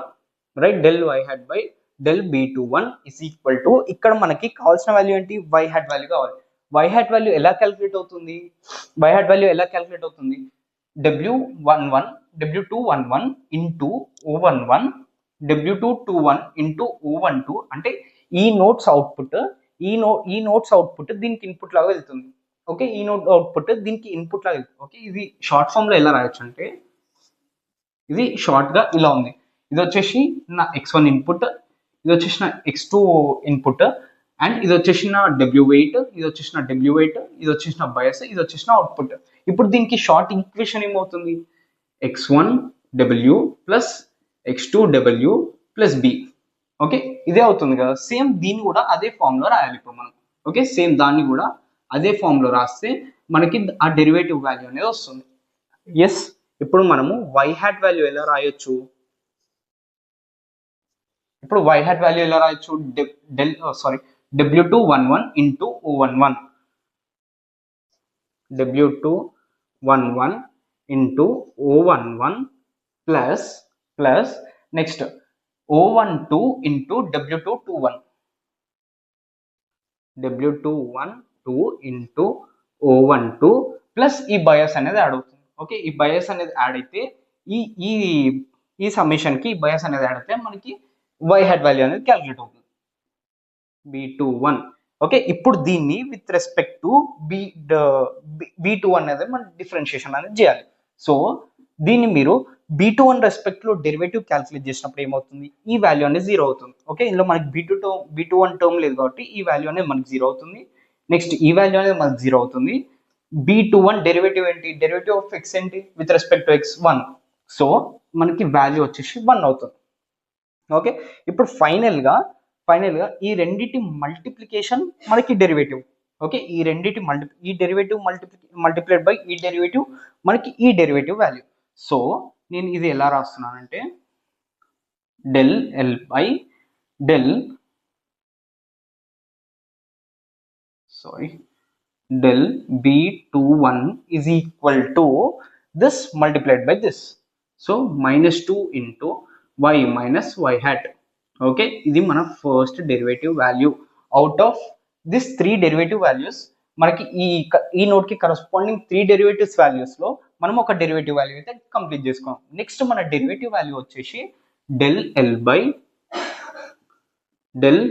right. del y hat by del B21 is equal to ఇక్కడ మనకి కావాల్సిన వాల్యూ ఏంటి, y hat వాల్యూ కావాలి. y hat వాల్యూ ఎలా క్యాలిక్యులేట్ అవుతుంది, W211 into O11 W221 into O12 అంటే ఈ నోట్స్ అవుట్పుట్ దీనికి ఇన్పుట్ లాగా వెళ్తుంది. ఓకే, ఈ నోట్ అవుట్పుట్ దీనికి ఇన్పుట్ లాగా వెళ్తుంది. ఓకే, ఇది షార్ట్ ఫామ్ లో ఎలా రాయొచ్చు అంటే ఇది షార్ట్ గా ఇలా ఉంది. ఇది వచ్చేసి నా x1 ఇన్పుట్, ఇది వచ్చేసిన x2 ఇన్పుట్, అండ్ ఇది వచ్చేసిన w8, ఇది వచ్చేసిన w8, ఇది వచ్చేసిన బయస్, ఇది వచ్చేసిన అవుట్పుట్. ఇప్పుడు దీనికి షార్ట్ ఈక్వేషన్ ఏమవుతుంది, x1 w plus x2 w plus b. Okay, ఇదే అవుతుంది కదా. సేమ్ దీన్ని కూడా అదే ఫామ్ లో రాయాలి ఇప్పుడు మనం. ఓకే, సేమ్ దాన్ని కూడా అదే ఫామ్ లో రాస్తే మనకి ఆ డెరివేటివ్ వాల్యూ అనేది వస్తుంది. ఎస్, ఇప్పుడు మనము y హ్యాట్ వాల్యూ ఎలా రాయొచ్చు, ఇప్పుడు y హ్యాట్ వాల్యూ ఎలా రాయొచ్చు, w211 into o11, w211 into o11 plus plus next o12 into w221, w212 into o12 plus ఈ బయాస్ అనేది యాడ్ అవుతుంది. ఓకే, ఈ బయాస్ అనేది యాడ్ అయితే ఈ ఈ ఈ సమ్మేషన్ కి బయాస్ అనేది యాడ్ అయితే మనకి y హ్యాట్ వాల్యూ అనేది క్యాలిక్యులేట్ అవుతుంది, b21. ఓకే, ఇప్పుడు దీన్ని విత్ రెస్పెక్ట్ టు b2 అనేది మనం డిఫరెన్షియేషన్ అనేది చేయాలి. సో దీన్ని మీరు b21 రెస్పెక్ట్ లో డెరివేటివ్ క్యాలిక్యులేట్ చేసినప్పుడు ఏమవుతుంది, ఈ వాల్యూ అనేది 0 అవుతుంది. ఓకే, ఇందులో మనకి b21 టర్మ్ లేదు కాబట్టి ఈ వాల్యూ అనేది మనకి 0 అవుతుంది. నెక్స్ట్ ఈ వాల్యూ అనేది మనకి 0 అవుతుంది. b21 డెరివేటివ్ ఏంటి, డెరివేటివ్ ఆఫ్ x ఏంటి with respect to x 1, so మనకి వాల్యూ వచ్చేసి 1 అవుతుంది. ఓకే, ఇప్పుడు ఫైనల్ గా ఈ రెండిటి మల్టిప్లికేషన్ మనకి డెరివేటివ్. ఓకే, ఈ రెండిటి ఈ డెరివేటివ్ మల్టిప్లైడ్ బై ఈ డెరివేటివ్ మనకి ఈ డెరివేటివ్ వాల్యూ. సో నేను ఇది ఎలా రాస్తున్నానంటే del L by del del b21 is equal to this multiplied by this, so minus 2 into y minus y hat. Okay, ఇది మన first derivative value. Out of this 3 derivative values మనకి ఈ నోట్ కి కరస్పాండింగ్ 3 డెరివేటివ్స్ వాల్యూస్ లో మనం ఒక డెరివేటివ్ వాల్యూ అయితే కంప్లీట్ చేసుకున్నాం. నెక్స్ట్ మన డెరివేటివ్ వాల్యూ వచ్చేసి del L by del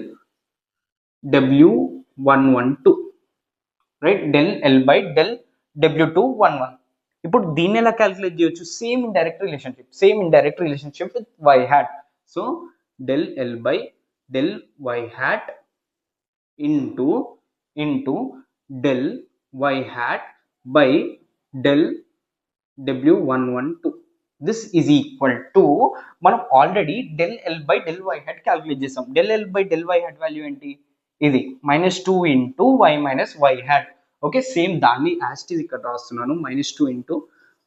w112, right, del L by del w211. ఇప్పుడు దీన్ని ఎలా క్యాలిక్యులేట్ చేయొచ్చు, same indirect relationship with y hat. So del L by del y hat into del y hat by del w112. This is equal to మనం already del L by del y hat calculate చేసాం. Del L by del y hat value ఏంటి, ఇది -2 into y minus y hat. Okay, same దాన్ని యాస్టీజ్ ఇక్కడ రాస్తున్నాను, -2 into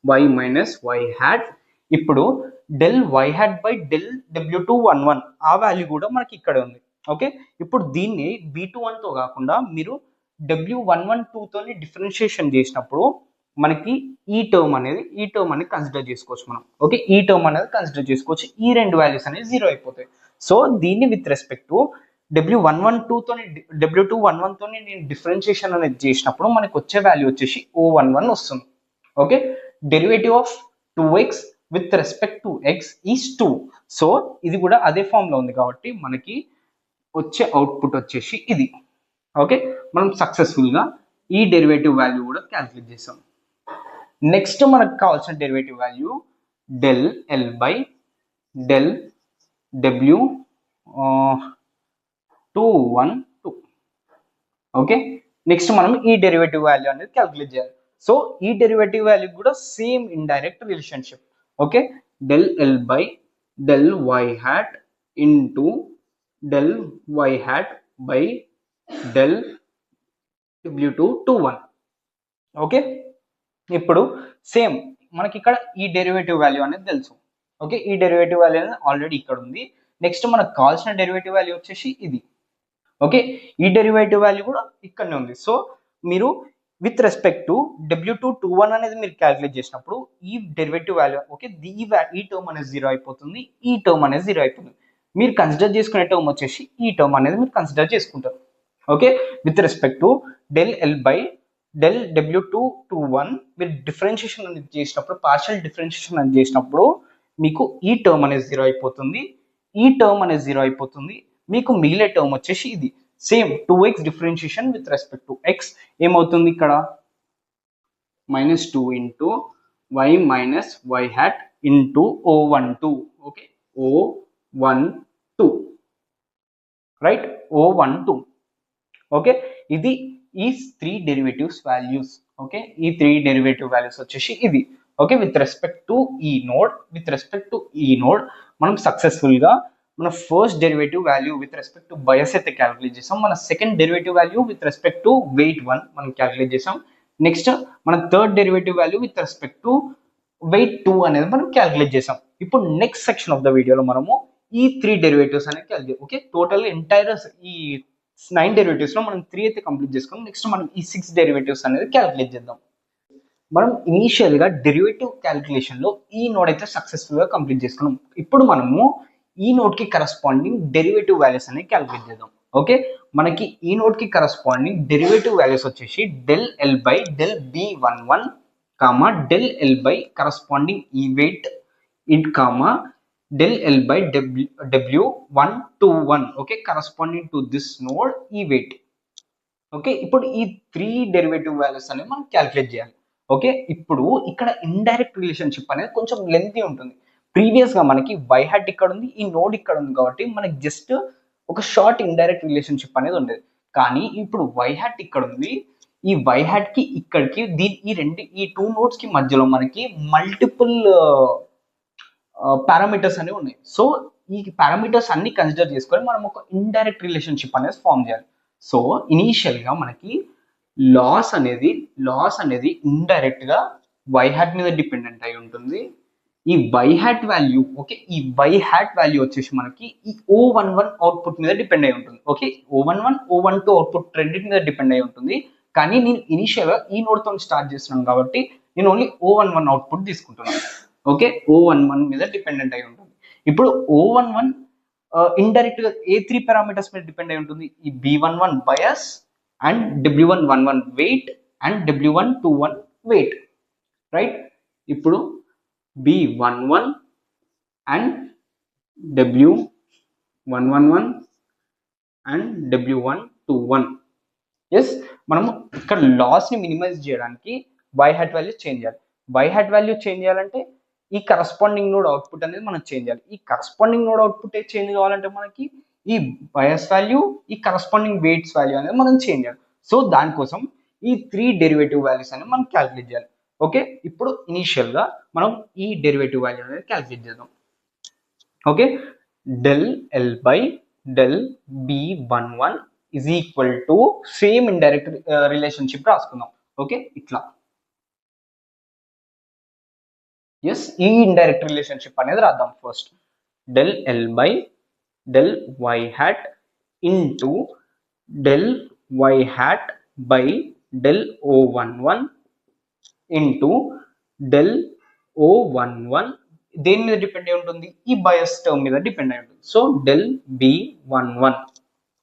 y minus y hat. ఇప్పుడు del y hat by del w211 ఆ వాల్యూ కూడా మనకి ఇక్కడ ఉంది. ఓకే, ఇప్పుడు దీన్ని b21 తో కాకుండా మీరు w112 తోని డిఫరెన్షియేషన్ చేసినప్పుడు మనకి ఈ టర్మ్ అనేది కన్సిడర్ చేసుకోవచ్చు మనం. ఓకే, ఈ టర్మ్ అనేది కన్సిడర్ చేసుకోవచ్చు, ఈ రెండు వాల్యూస్ అనేది 0 అయిపోతాయి. సో దీన్ని విత్ రెస్పెక్ట్ టు w112 తోని w211 తోని నేను డిఫరెన్షియేషన్ అనేది చేసినప్పుడు మనకి వచ్చే వాల్యూ వచ్చేసి o11 వస్తుంది. Okay, derivative of 2x with respect to x is 2. So ఇది కూడా అదే ఫామ్ లో ఉంది కాబట్టి మనకి వచ్చే అవుట్పుట్ వచ్చేసి ఇది. ఓకే, మనం సక్సెస్ఫుల్ గా ఈ డెరివేటివ్ వాల్యూ కూడా క్యాలిక్యులేట్ చేసాం. నెక్స్ట్ మనకు కావాల్సిన derivative value del L by del w 212. Okay, next మనం ఈ డెరివేటివ్ వాల్యూ అనేది క్యాలిక్యులేట్ చేయాలి. సో ఈ డెరివేటివ్ వాల్యూ కూడా same indirect relationship. Okay, del L by del y hat into del y hat by del w221. Okay, ఇప్పుడు సేమ్ మనకి ఇక్కడ ఈ డెరివేటివ్ వాల్యూ అనేది తెలుసు. ఓకే, ఈ డెరివేటివ్ వాల్యూ అనేది ఆల్రెడీ ఇక్కడ ఉంది. నెక్స్ట్ మనకు కావాల్సిన డెరివేటివ్ వాల్యూ వచ్చేసి ఇది. ఓకే, ఈ డెరివేటివ్ వాల్యూ కూడా ఇక్కడనే ఉంది. సో మీరు విత్ రెస్పెక్ట్ టు w221 అనేది మీరు క్యాలిక్యులేట్ చేసినప్పుడు ఈ డెరివేటివ్ వాల్యూ, ఓకే, ఈ టర్మ్ అనేది 0 అయిపోతుంది, ఈ టర్మ్ అనేది 0 అయిపోతుంది. మీరు కన్సిడర్ చేసుకునే టర్మ్ వచ్చేసి ఈ టర్మ్ అనేది మీరు కన్సిడర్ చేసుకుంటారు. Okay, with respect to del L by del w221 మీరు డిఫరెన్షియేషన్ అనేది చేసినప్పుడు, పార్షియల్ డిఫరెన్షియేషన్ అనేది చేసినప్పుడు మీకు ఈ టర్మ్ అనేది 0 అయిపోతుంది, ఈ టర్మ్ అనేది 0 అయిపోతుంది. మీకు మిగిలే టర్మ్ వచ్చేసి ఇది same 2x differentiation with respect to x ఏమవుతుంది, ఇక్కడ -2 into y minus y hat into o12. Okay, o12. Right, O12. Okay, ఇది ఈ 3 డెరివేటివ్స్ వాల్యూస్. ఓకే, ఈ 3 డెరివేటివ్ వాల్యూస్ వచ్చేసి ఇది. ఓకే, విత్ రెస్పెక్ట్ టు ఈ నోడ్ మనం సక్సెస్ఫుల్ గా మన first derivative value with respect to bias అయితే క్యాలిక్యులేట్ చేసాం. మన second derivative value with respect to weight 1 మనం క్యాలిక్యులేట్ చేసాం. నెక్స్ట్ మన third derivative value with respect to weight 2 అనేది మనం క్యాలిక్యులేట్ చేసాం. ఇప్పుడు నెక్స్ట్ సెక్షన్ ఆఫ్ ద వీడియోలో మనము ఈ 3 డెరివేటివ్స్ అనేది క్యాలిక్యులేట్. ఓకే, టోటల్ ఎంటైర్ ఈ 9 డెరివేటివ్స్ లో మనం 3 అయితే కంప్లీట్ చేసుకున్నాం. నెక్స్ట్ మనం ఈ 6 డెరివేటివ్స్ అనేది క్యాలిక్యులేట్ చేద్దాం. మనం ఇనీషియల్ గా డెరివేటివ్ క్యాలిక్యులేషన్ లో ఈ నోడ్ అయితే సక్సెస్ఫుల్ గా కంప్లీట్ చేసుకున్నాం. ఇప్పుడు మనము ఈ నోడ్ కి కరస్పాండింగ్ డెరివేటివ్ వాల్యూస్ అనేది క్యాలిక్యులేట్ చేద్దాం. ఓకే, మనకి ఈ నోడ్ కి కరస్పాండింగ్ డెరివేటివ్ వాల్యూస్ వచ్చేసి del L by del B11 comma del L by corresponding ఈ weight it comma del L by W121. Okay, corresponding to this node ఈ వెయిట్. ఓకే, ఇప్పుడు ఈ 3 డెరివేటివ్ వాల్యూస్ అనేవి మనం క్యాలిక్యులేట్ చేయాలి. ఓకే, ఇప్పుడు ఇక్కడ ఇండైరెక్ట్ రిలేషన్షిప్ అనేది కొంచెం లెంతీ ఉంటుంది. ప్రీవియస్ గా మనకి y hat ఇక్కడ ఉంది, ఈ నోడ్ ఇక్కడ ఉంది కాబట్టి మనకి జస్ట్ ఒక షార్ట్ ఇండైరెక్ట్ రిలేషన్షిప్ అనేది ఉండేది. కానీ ఇప్పుడు y hat ఇక్కడ ఉంది, ఈ y hat కి ఇక్కడికి ఈ 2 నోడ్స్ కి మధ్యలో మనకి మల్టిపుల్ పారామీటర్స్ అనేవి ఉన్నాయి. సో ఈ పారామీటర్స్ అన్ని కన్సిడర్ చేసుకొని మనం ఒక ఇండైరెక్ట్ రిలేషన్షిప్ అనేది ఫామ్ చేయాలి. సో ఇనీషియల్ గా మనకి లాస్ అనేది ఇండైరెక్ట్ గా y hat మీద డిపెండెంట్ అయి ఉంటుంది. ఈ y hat వాల్యూ, ఓకే, ఈ y hat వాల్యూ వచ్చేసి మనకి ఈ O11 అవుట్పుట్ మీద డిపెండ్ అయి ఉంటుంది. ఓకే, O11 O12 అవుట్పుట్ రెండింటి మీద డిపెండ్ అయి ఉంటుంది. కానీ నేను ఇనీషియల్ గా ఈ నోడ్ తో స్టార్ట్ చేస్తున్నాను కాబట్టి నేను ఓన్లీ O11 అవుట్పుట్ తీసుకుంటున్నాను. ఓకే, O11 మీద డిపెండెంట్ అయి ఉంటుంది. ఇప్పుడు O11 ఇండైరెక్ట్ గా ఏ 3 పారామీటర్స్ మీద డిపెండ్ అయి ఉంటుంది? ఈ B11 bias and W111 weight and W121 weight. Right, ఇప్పుడు B11 and W111 and W121. Yes, మనము ఇక్కడ లాస్ ని మినిమైజ్ చేయడానికి y hat వాల్యూ చేంజ్ చేయాలి. y hat వాల్యూ చేంజ్ చేయాలంటే ఈ కరస్పాండింగ్ నోడ్ అవుట్పుట్ అనేది మనం చేంజ్ చేయాలి. ఈ కరస్పాండింగ్ నోడ్ అవుట్పుట్ చేంజ్ కావాలంటే మనకి ఈ బయాస్ వాల్యూ, ఈ కరస్పాండింగ్ వెయిట్స్ వాల్యూ అనేది మనం చేంజ్ చేయాలి. సో దానికోసం ఈ 3 డెరివేటివ్ వాల్యూస్ అనేది మనం క్యాలిక్యులేట్ చేయాలి. ఓకే, ఇప్పుడు ఇనీషియల్ గా మనం ఈ డెరివేటివ్ వాల్యూ అనేది క్యాలిక్యులేట్ చేద్దాం. Okay, del L by del B11 is equal to same indirect relationship రాసుకుందాం. ఓకే, ఇట్లా ఎస్, ఈ ఇండైరెక్ట్ రిలేషన్షిప్ అనేది రాద్దాం. First del L by del y hat into del y hat by del O11 into del O11 దేని మీద డిపెండ్ అయి ఉంటుంది? ఈ బయస్ టర్మ్ మీద డిపెండ్ అయి ఉంటుంది. So del B11.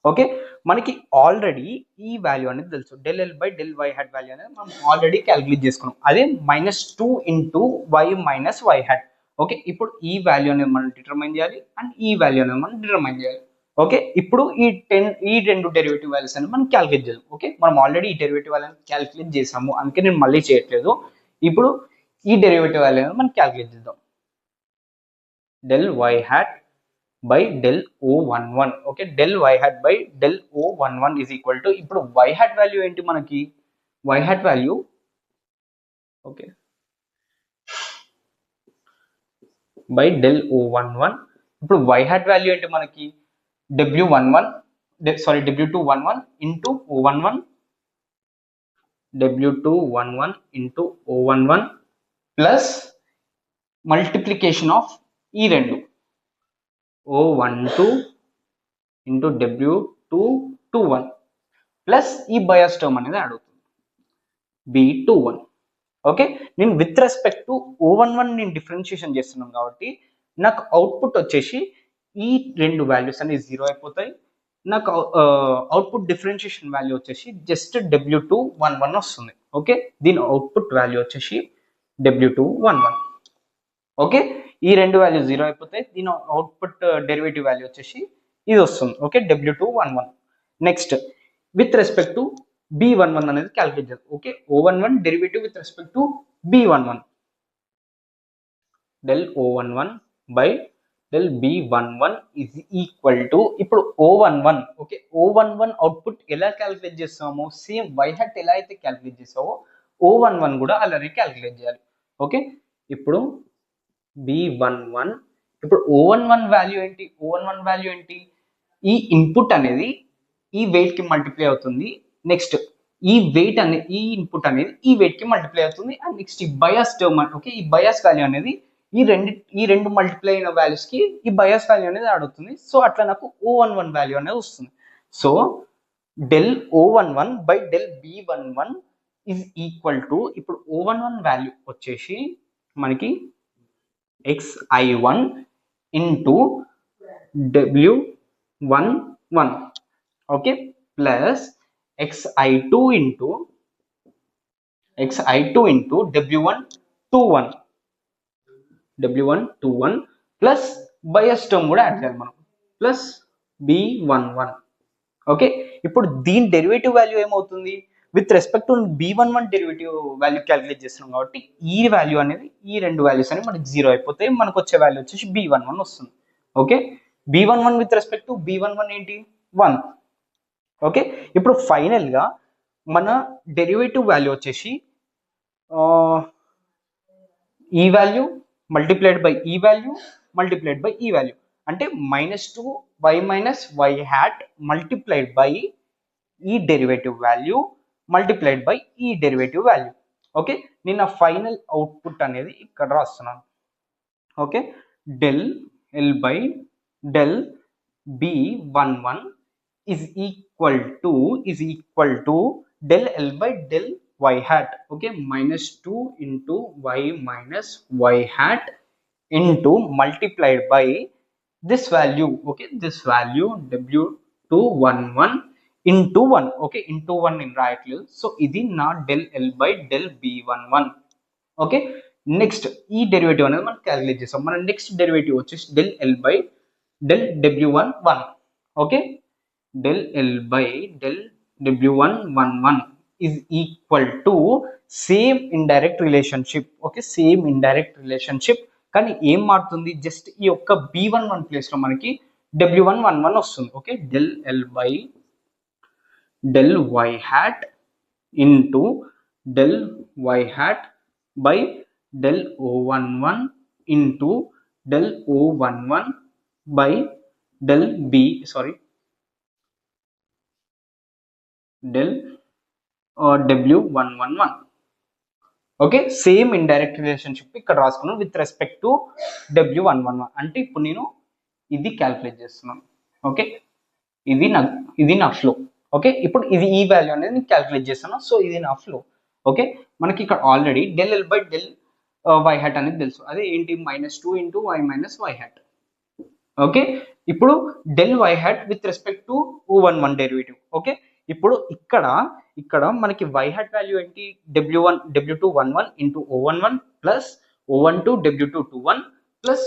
ఓకే, మనకి ఆల్రెడీ ఈ వాల్యూ అనేది తెలుసు, del L by del y hat value అనేది మనం ఆల్రెడీ క్యాలిక్యులేట్ చేసుకున్నాం. అదే -2 into y minus y hat. Okay, ఇప్పుడు ఈ వాల్యూ అనేది మనం డిటర్మైన్ చేయాలి అండ్ ఈ వాల్యూ అనేది మనం డిటర్మైన్ చేయాలి. ఓకే, ఇప్పుడు ఈ రెండు డెరివేటివ్ వాల్యూస్ అనేది మనం క్యాలిక్యులేట్ చేయాలి. ఓకే, మనం ఆల్రెడీ ఈ డెరివేటివ్ వాల్యూ క్యాలిక్యులేట్ చేసాము, అందుకే నేను మళ్ళీ చేయట్లేదు. ఇప్పుడు ఈ డెరివేటివ్ వాల్యూ అనేది మనం క్యాలిక్యులేట్ చేద్దాం. Del y hat by del O11. Okay, del y hat by del O11 is equal to, ఇప్పుడు y hat వాల్యూ ఏంటి మనకి? y hat value, okay, by del O11. ఇప్పుడు y hat వాల్యూ ఏంటి మనకి? W11 W211 into O11, W211 into O11 plus multiplication of ఈ రెండు O12 ఇంటూ W221 ప్లస్ ఈ బయాస్ టర్మ్ అనేది అడుగుతుంది B21. ఓకే, నేను విత్ రెస్పెక్ట్ టు O11 నేను డిఫరెన్షియేషన్ చేస్తున్నాను కాబట్టి నాకు అవుట్పుట్ వచ్చేసి ఈ రెండు వాల్యూస్ అనేవి 0 అయిపోతాయి. నాకు అవుట్పుట్ డిఫరెన్షియేషన్ వాల్యూ వచ్చేసి జస్ట్ W211 వస్తుంది. ఓకే, దీని అవుట్పుట్ వాల్యూ వచ్చేసి W211. ఓకే, ఈ రెండు వాల్యూ 0 అయిపోతాయి. దీని అవుట్పుట్ డెరివేటివ్ వాల్యూ వచ్చేసి ఇది వస్తుంది. Okay, W211. Next with respect to B11 అనేది క్యాలిక్యులేట్ చేద్దాం. Okay, O11 derivative with respect to B11, del O11 by del B11 is equal to ఇప్పుడు O11 ఓకే O11 అవుట్పుట్ ఎలా క్యాలిక్యులేట్ చేస్తామో సేమ్ y hat ఎలా అయితే క్యాలిక్యులేట్ చేస్తావో O11 కూడా అలానే క్యాలిక్యులేట్ చేయాలి ఓకే ఇప్పుడు B11 ఇప్పుడు O11 వాల్యూ ఏంటి O11 వాల్యూ ఏంటి ఈ ఇన్పుట్ అనేది ఈ వెయిట్ కి మల్టిప్లై అవుతుంది నెక్స్ట్ ఈ వెయిట్ అనేది ఈ ఇన్పుట్ అనేది ఈ వెయిట్ కి మల్టిప్లై అవుతుంది అండ్ నెక్స్ట్ ఈ బయాస్ టర్మ్ ఓకే ఈ బయాస్ వాల్యూ అనేది ఈ రెండు మల్టిప్లై అయిన వాల్యూస్ కి ఈ బయాస్ వాల్యూ అనేది అడుగుతుంది సో అట్లా నాకు O11 వాల్యూ అనేది వస్తుంది so del O11 by del B11 is equal to ఇప్పుడు O11 వాల్యూ వచ్చేసి మనకి xi1 into w11 okay plus xi2 into w121 plus bias term కూడా యాడ్ చేయాలి మనం ప్లస్ b11 ఓకే ఇప్పుడు దీని డెరివేటివ్ వాల్యూ ఏమవుతుంది with respect to B11 derivative value calculate చేస్తున్నాం కాబట్టి ఈ వాల్యూ అనేది ఈ రెండు వాల్యూస్ అనేవి మనకి జీరో అయిపోతాయి మనకు వచ్చే వాల్యూ వచ్చేసి B11 వస్తుంది okay B11 with respect to B11 ఏంటి 1 ఓకే ఇప్పుడు ఫైనల్ గా మన డెరివేటివ్ వాల్యూ వచ్చేసి ఈ వాల్యూ మల్టిప్లైడ్ బై ఈ వాల్యూ మల్టిప్లైడ్ బై ఈ వాల్యూ అంటే -2y - y hat multiplied by ఈ డెరివేటివ్ వాల్యూ మల్టిప్లైడ్ బై ఈ డెరివేటివ్ వాల్యూ ఓకే నేను ఆ ఫైనల్ అవుట్పుట్ అనేది ఇక్కడ రాస్తున్నాను okay del L by del B11 is equal to del L by del y hat okay -2 into y minus y hat into multiplied by this value okay this value w211 into 1 okay into 1 in right so ఇది నా del L by del B11 okay next ఈ డెరివేటివ్ అనేది మనం క్యాలిక్యులేట్ చేస్తాం మన నెక్స్ట్ డెరివేటివ్ వచ్చేసి del L by del w11 okay del L by del w111 is equal to same indirect relationship okay same indirect relationship కానీ ఏం మారుతుంది జస్ట్ ఈ యొక్క B11 ప్లేస్ లో మనకి w111 వస్తుంది okay del L by del y hat into del y hat by del O11 into del O11 by del del w111 okay same indirect relationship ఇక్కడ రాసుకున్నాను విత్ రెస్పెక్ట్ టు w111 అంటే ఇప్పుడు నేను ఇది క్యాలిక్యులేట్ చేస్తున్నాను ఓకే ఇది నా ఫ్లో ఓకే ఇప్పుడు ఇది ఈ వాల్యూ అనేది నేను క్యాలిక్యులేట్ చేస్తాను సో ఇది నా ఫ్లో ఓకే మనకి ఇక్కడ already del L by del y hat అనేది తెలుసు అదే ఏంటి -2 into y minus y hat okay ఇప్పుడు del y hat with respect to O11 derivative okay ఇప్పుడు ఇక్కడ మనకి y hat వాల్యూ ఏంటి w211 into O11 plus O12 w221 plus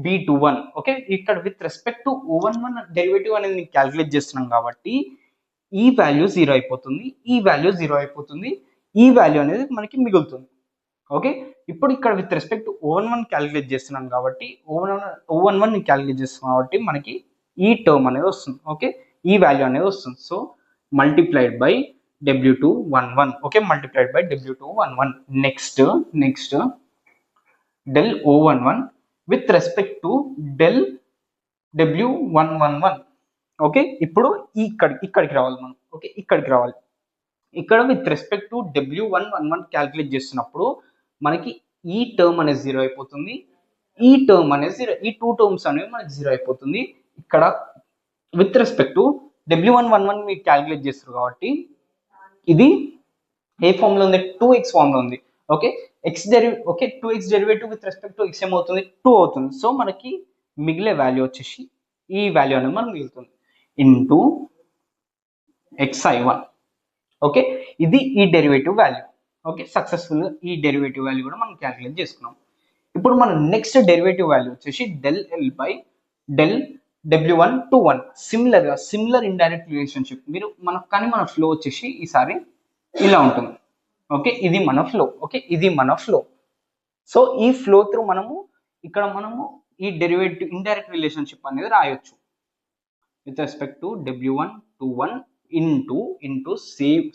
B21 okay ఇక్కడ with respect to O11 derivative అనేది నేను క్యాలిక్యులేట్ చేస్తున్నాం కాబట్టి ఈ వాల్యూ 0 అయిపోతుంది ఈ వాల్యూ 0 అయిపోతుంది ఈ వాల్యూ అనేది మనకి మిగులుతుంది ఓకే ఇప్పుడు ఇక్కడ with respect to O11 calculate చేస్తున్నాను కాబట్టి O11 ని క్యాలిక్యులేట్ చేస్తున్నాం కాబట్టి మనకి ఈ టర్మ్ అనేది వస్తుంది ఓకే ఈ వాల్యూ అనేది వస్తుంది so multiplied by w211 okay multiplied by w211 next del O11 with respect to del w111 okay ఇప్పుడు ఇక్కడికి రావాలి మనం ఓకే ఇక్కడికి రావాలి ఇక్కడ with respect to w111 calculate చేస్తున్నప్పుడు మనకి ఈ టర్మ్ అనేది 0 అయిపోతుంది ఈ టర్మ్ అనేది 0 ఈ టూ టర్మ్స్ అనేవి మనకి 0 అయిపోతుంది ఇక్కడ విత్ రెస్పెక్ట్ టు w111 మీరు క్యాలిక్యులేట్ చేస్తారు కాబట్టి ఇది ఏ ఫామ్ లో ఉంది 2x ఫామ్ లో ఉంది okay okay 2x derivative with respect to x ఏమవుతుంది 2 అవుతుంది సో మనకి మిగిలే వాల్యూ వచ్చేసి ఈ వాల్యూ అనేది మనకు మిగులుతుంది ఇంటూ xi1 ఓకే ఇది ఈ డెరివేటివ్ వాల్యూ ఓకే సక్సెస్ఫుల్ ఈ డెరివేటివ్ వాల్యూ కూడా మనం క్యాలిక్యులేట్ చేసుకున్నాం ఇప్పుడు మన నెక్స్ట్ డెరివేటివ్ వాల్యూ వచ్చేసి del L by del w121 similar indirect relationship మన ఫ్లో వచ్చేసి ఈసారి ఇలా ఉంటుంది ఓకే ఇది మన ఫ్లో ఓకే ఇది మన ఫ్లో సో ఈ ఫ్లో త్రూ మనము ఈ డెరివేటివ్ ఇండైరెక్ట్ రిలేషన్షిప్ అనేది రాయొచ్చు with respect to w1 to 1 into same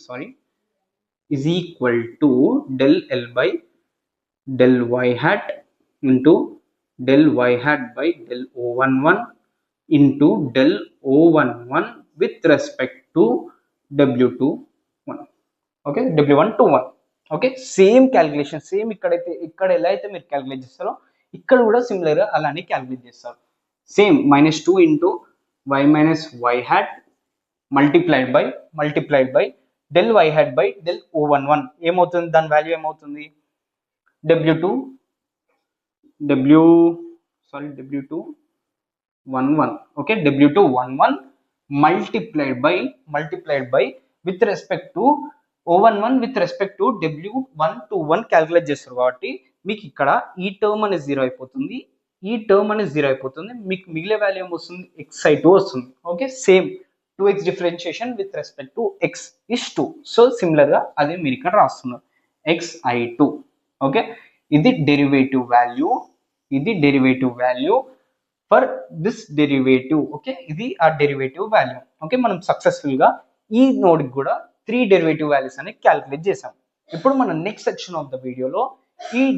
is equal to del L by del y hat into del y hat by del O11 into del O11 with respect to W21. Okay, W1 to 1. Okay same calculation same ఇక్కడ ఎలా అయితే మీరు క్యాలిక్యులేట్ చేస్తారో ఇక్కడ కూడా సిమిలర్గా అలానే క్యాలిక్యులేట్ చేస్తారు same -2 into y minus y hat multiplied by del y hat by del O11 ఏమవుతుంది దాని వాల్యూ ఏమవుతుంది W211 okay W211 multiplied by with respect to O11 with respect to W121 calculate చేస్తారు కాబట్టి మీకు ఇక్కడ ఈ టర్మ్ అనేది 0 అయిపోతుంది ఈ టర్మ్ అనేది 0 అయిపోతుంది మీకు మిగిలే వాల్యూ ఏమొస్తుంది xi2 వస్తుంది okay same 2x differentiation with respect to x is 2 so similar గా అదే మీరు ఇక్కడ రాస్తున్నారు xi2 ఓకే ఇది derivative value for this derivative okay ఇది ఆ డెరివేటివ్ వాల్యూ ఓకే మనం సక్సెస్ఫుల్ గా ఈ నోడ్ కూడా 3 డెరివేటివ్ వాల్యూస్ అనేది క్యాలిక్యులేట్ చేసాం ఇప్పుడు మనం నెక్స్ట్ సెక్షన్ ఆఫ్ ద వీడియోలో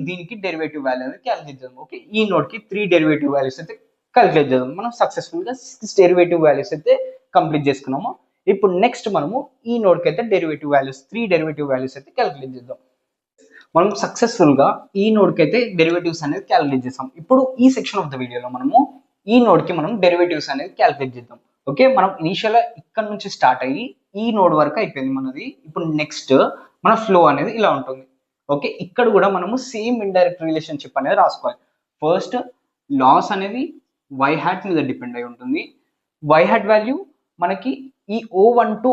దీనికి డెరివేటివ్ వాల్యూ అనేది క్యాలిక్యులేట్ చేద్దాం ఓకే ఈ నోడ్ కి 3 డెరివేటివ్ వాల్యూస్ అయితే క్యాలిక్యులేట్ చేద్దాం మనం సక్సెస్ఫుల్ గా 6 డెరివేటివ్ వాల్యూస్ అయితే కంప్లీట్ చేసుకున్నాము ఇప్పుడు నెక్స్ట్ మనము ఈ నోడ్ కి అయితే 3 డెరివేటివ్ వాల్యూస్ అయితే క్యాలిక్యులేట్ చేద్దాం మనం సక్సెస్ఫుల్ గా ఈ నోడ్ కి అయితే డెరివేటివ్స్ అనేది క్యాలిక్యులేట్ చేసాం ఇప్పుడు ఈ సెక్షన్ ఆఫ్ ద వీడియోలో మనము ఈ నోడ్ కి మనం డెరివేటివ్స్ అనేది క్యాలిక్యులేట్ చేద్దాం ఓకే మనం ఇనిషియల్ గా ఇక్కడ నుంచి స్టార్ట్ అయ్యి ఈ నోడ్ వరకు అయిపోయింది మనది ఇప్పుడు నెక్స్ట్ మన ఫ్లో అనేది ఇలా ఉంటుంది ఓకే ఇక్కడ కూడా మనము సేమ్ ఇండైరెక్ట్ రిలేషన్షిప్ అనేది రాసుకోవాలి ఫస్ట్ లాస్ అనేది y hat మీద డిపెండ్ అయి ఉంటుంది y hat వాల్యూ మనకి ఈ O12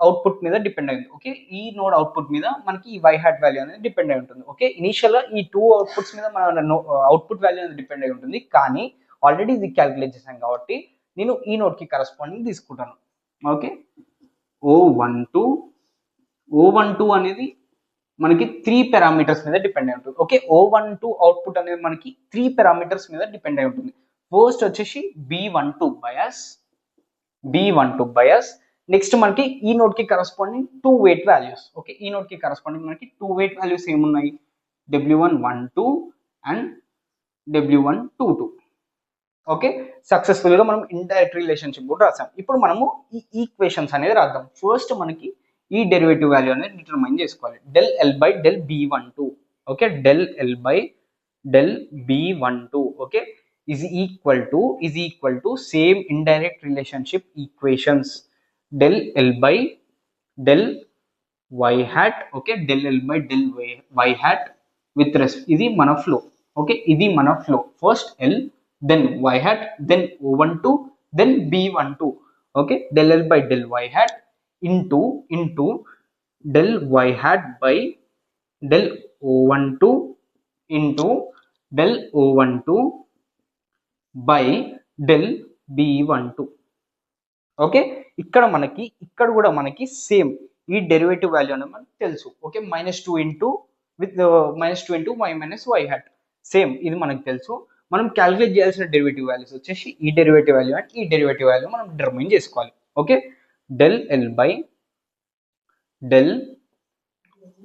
అవుట్పుట్ మీద డిపెండ్ అయింది ఓకే ఈ నోడ్ అవుట్పుట్ మీద మనకి ఈ y hat వాల్యూ అనేది డిపెండ్ అయి ఉంటుంది ఓకే ఇనిషియల్ గా ఈ 2 అవుట్పుట్స్ మీద మన అవుట్పుట్ వాల్యూ అనేది డిపెండ్ అయి ఉంటుంది కానీ ఆల్రెడీ ఇది క్యాలిక్యులేట్ చేశాను కాబట్టి నేను ఈ నోడ్ కి కరెస్పాండింగ్ తీసుకుంటాను ఓకే O12 అనేది మనకి 3 పారామీటర్స్ మీద డిపెండ్ అయి ఉంటుంది ఓకే O12 అవుట్పుట్ అనేది మనకి 3 పారామీటర్స్ మీద డిపెండ్ అయి ఉంటుంది ఫస్ట్ వచ్చేసి B12 బయాస్ నెక్స్ట్ మనకి ఈ నోడ్ కి కరెస్పాండింగ్ 2 వెయిట్ వాల్యూస్ ఓకే ఈ నోడ్ కి కరెస్పాండింగ్ మనకి 2 వెయిట్ వాల్యూస్ ఏమున్నాయి W112 and W122 okay successful గా మనం ఇండైరెక్ట్ రిలేషన్షిప్ కూడా రాసాం ఇప్పుడు మనము ఈ ఈక్వేషన్స్ అనేది రాద్దాం ఫస్ట్ మనకి ఈ డెరివేటివ్ వాల్యూ అనేది డిటర్మైన్ చేసుకోవాలి del L by del B12 okay del L by del B12 okay is equal to same indirect relationship equations del L by del y hat okay del L by del y hat with respect ఇది మన ఫ్లో ఓకే ఇది మన flow first L then y hat then O12 then B12 okay del L by del y hat into del y hat by del O12 into del O12 by del B12 okay ఇక్కడ కూడా మనకి సేమ్ ఈ డెరివేటివ్ వాల్యూ అనేది మనకు తెలుసు okay -2 into y minus y hat same ఇది మనకు తెలుసు మనం క్యాలిక్యులేట్ చేయాల్సిన డెరివేటివ్ వాల్యూస్ వచ్చేసి ఈ డెరివేటివ్ వాల్యూ అండ్ ఈ డెరివేటివ్ వాల్యూ మనం డిటర్మైన్ చేసుకోవాలి okay del L by del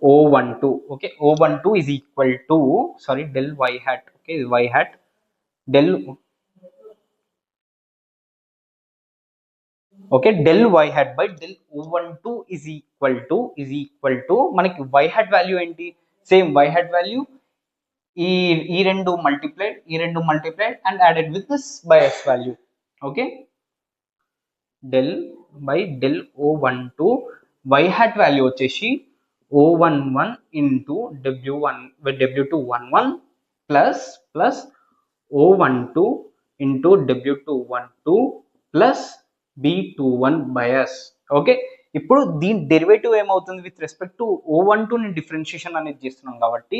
O12 okay O12 is equal to del y hat okay y hat del okay del y hat by del O12 is equal to మనకి y hat వాల్యూ ఏంటి సేమ్ y hat వాల్యూ ఈ రెండు multiplied and added with this bias value okay del by del O12 y hat value వచ్చేసి O11 into W211 plus O12 into W212 plus B21 bias okay ఇప్పుడు దీని డెరివేటివ్ ఏమవుతుంది విత్ రెస్పెక్ట్ టు O12 ని డిఫరెన్షియేషన్ అనేది చేస్తున్నాం కాబట్టి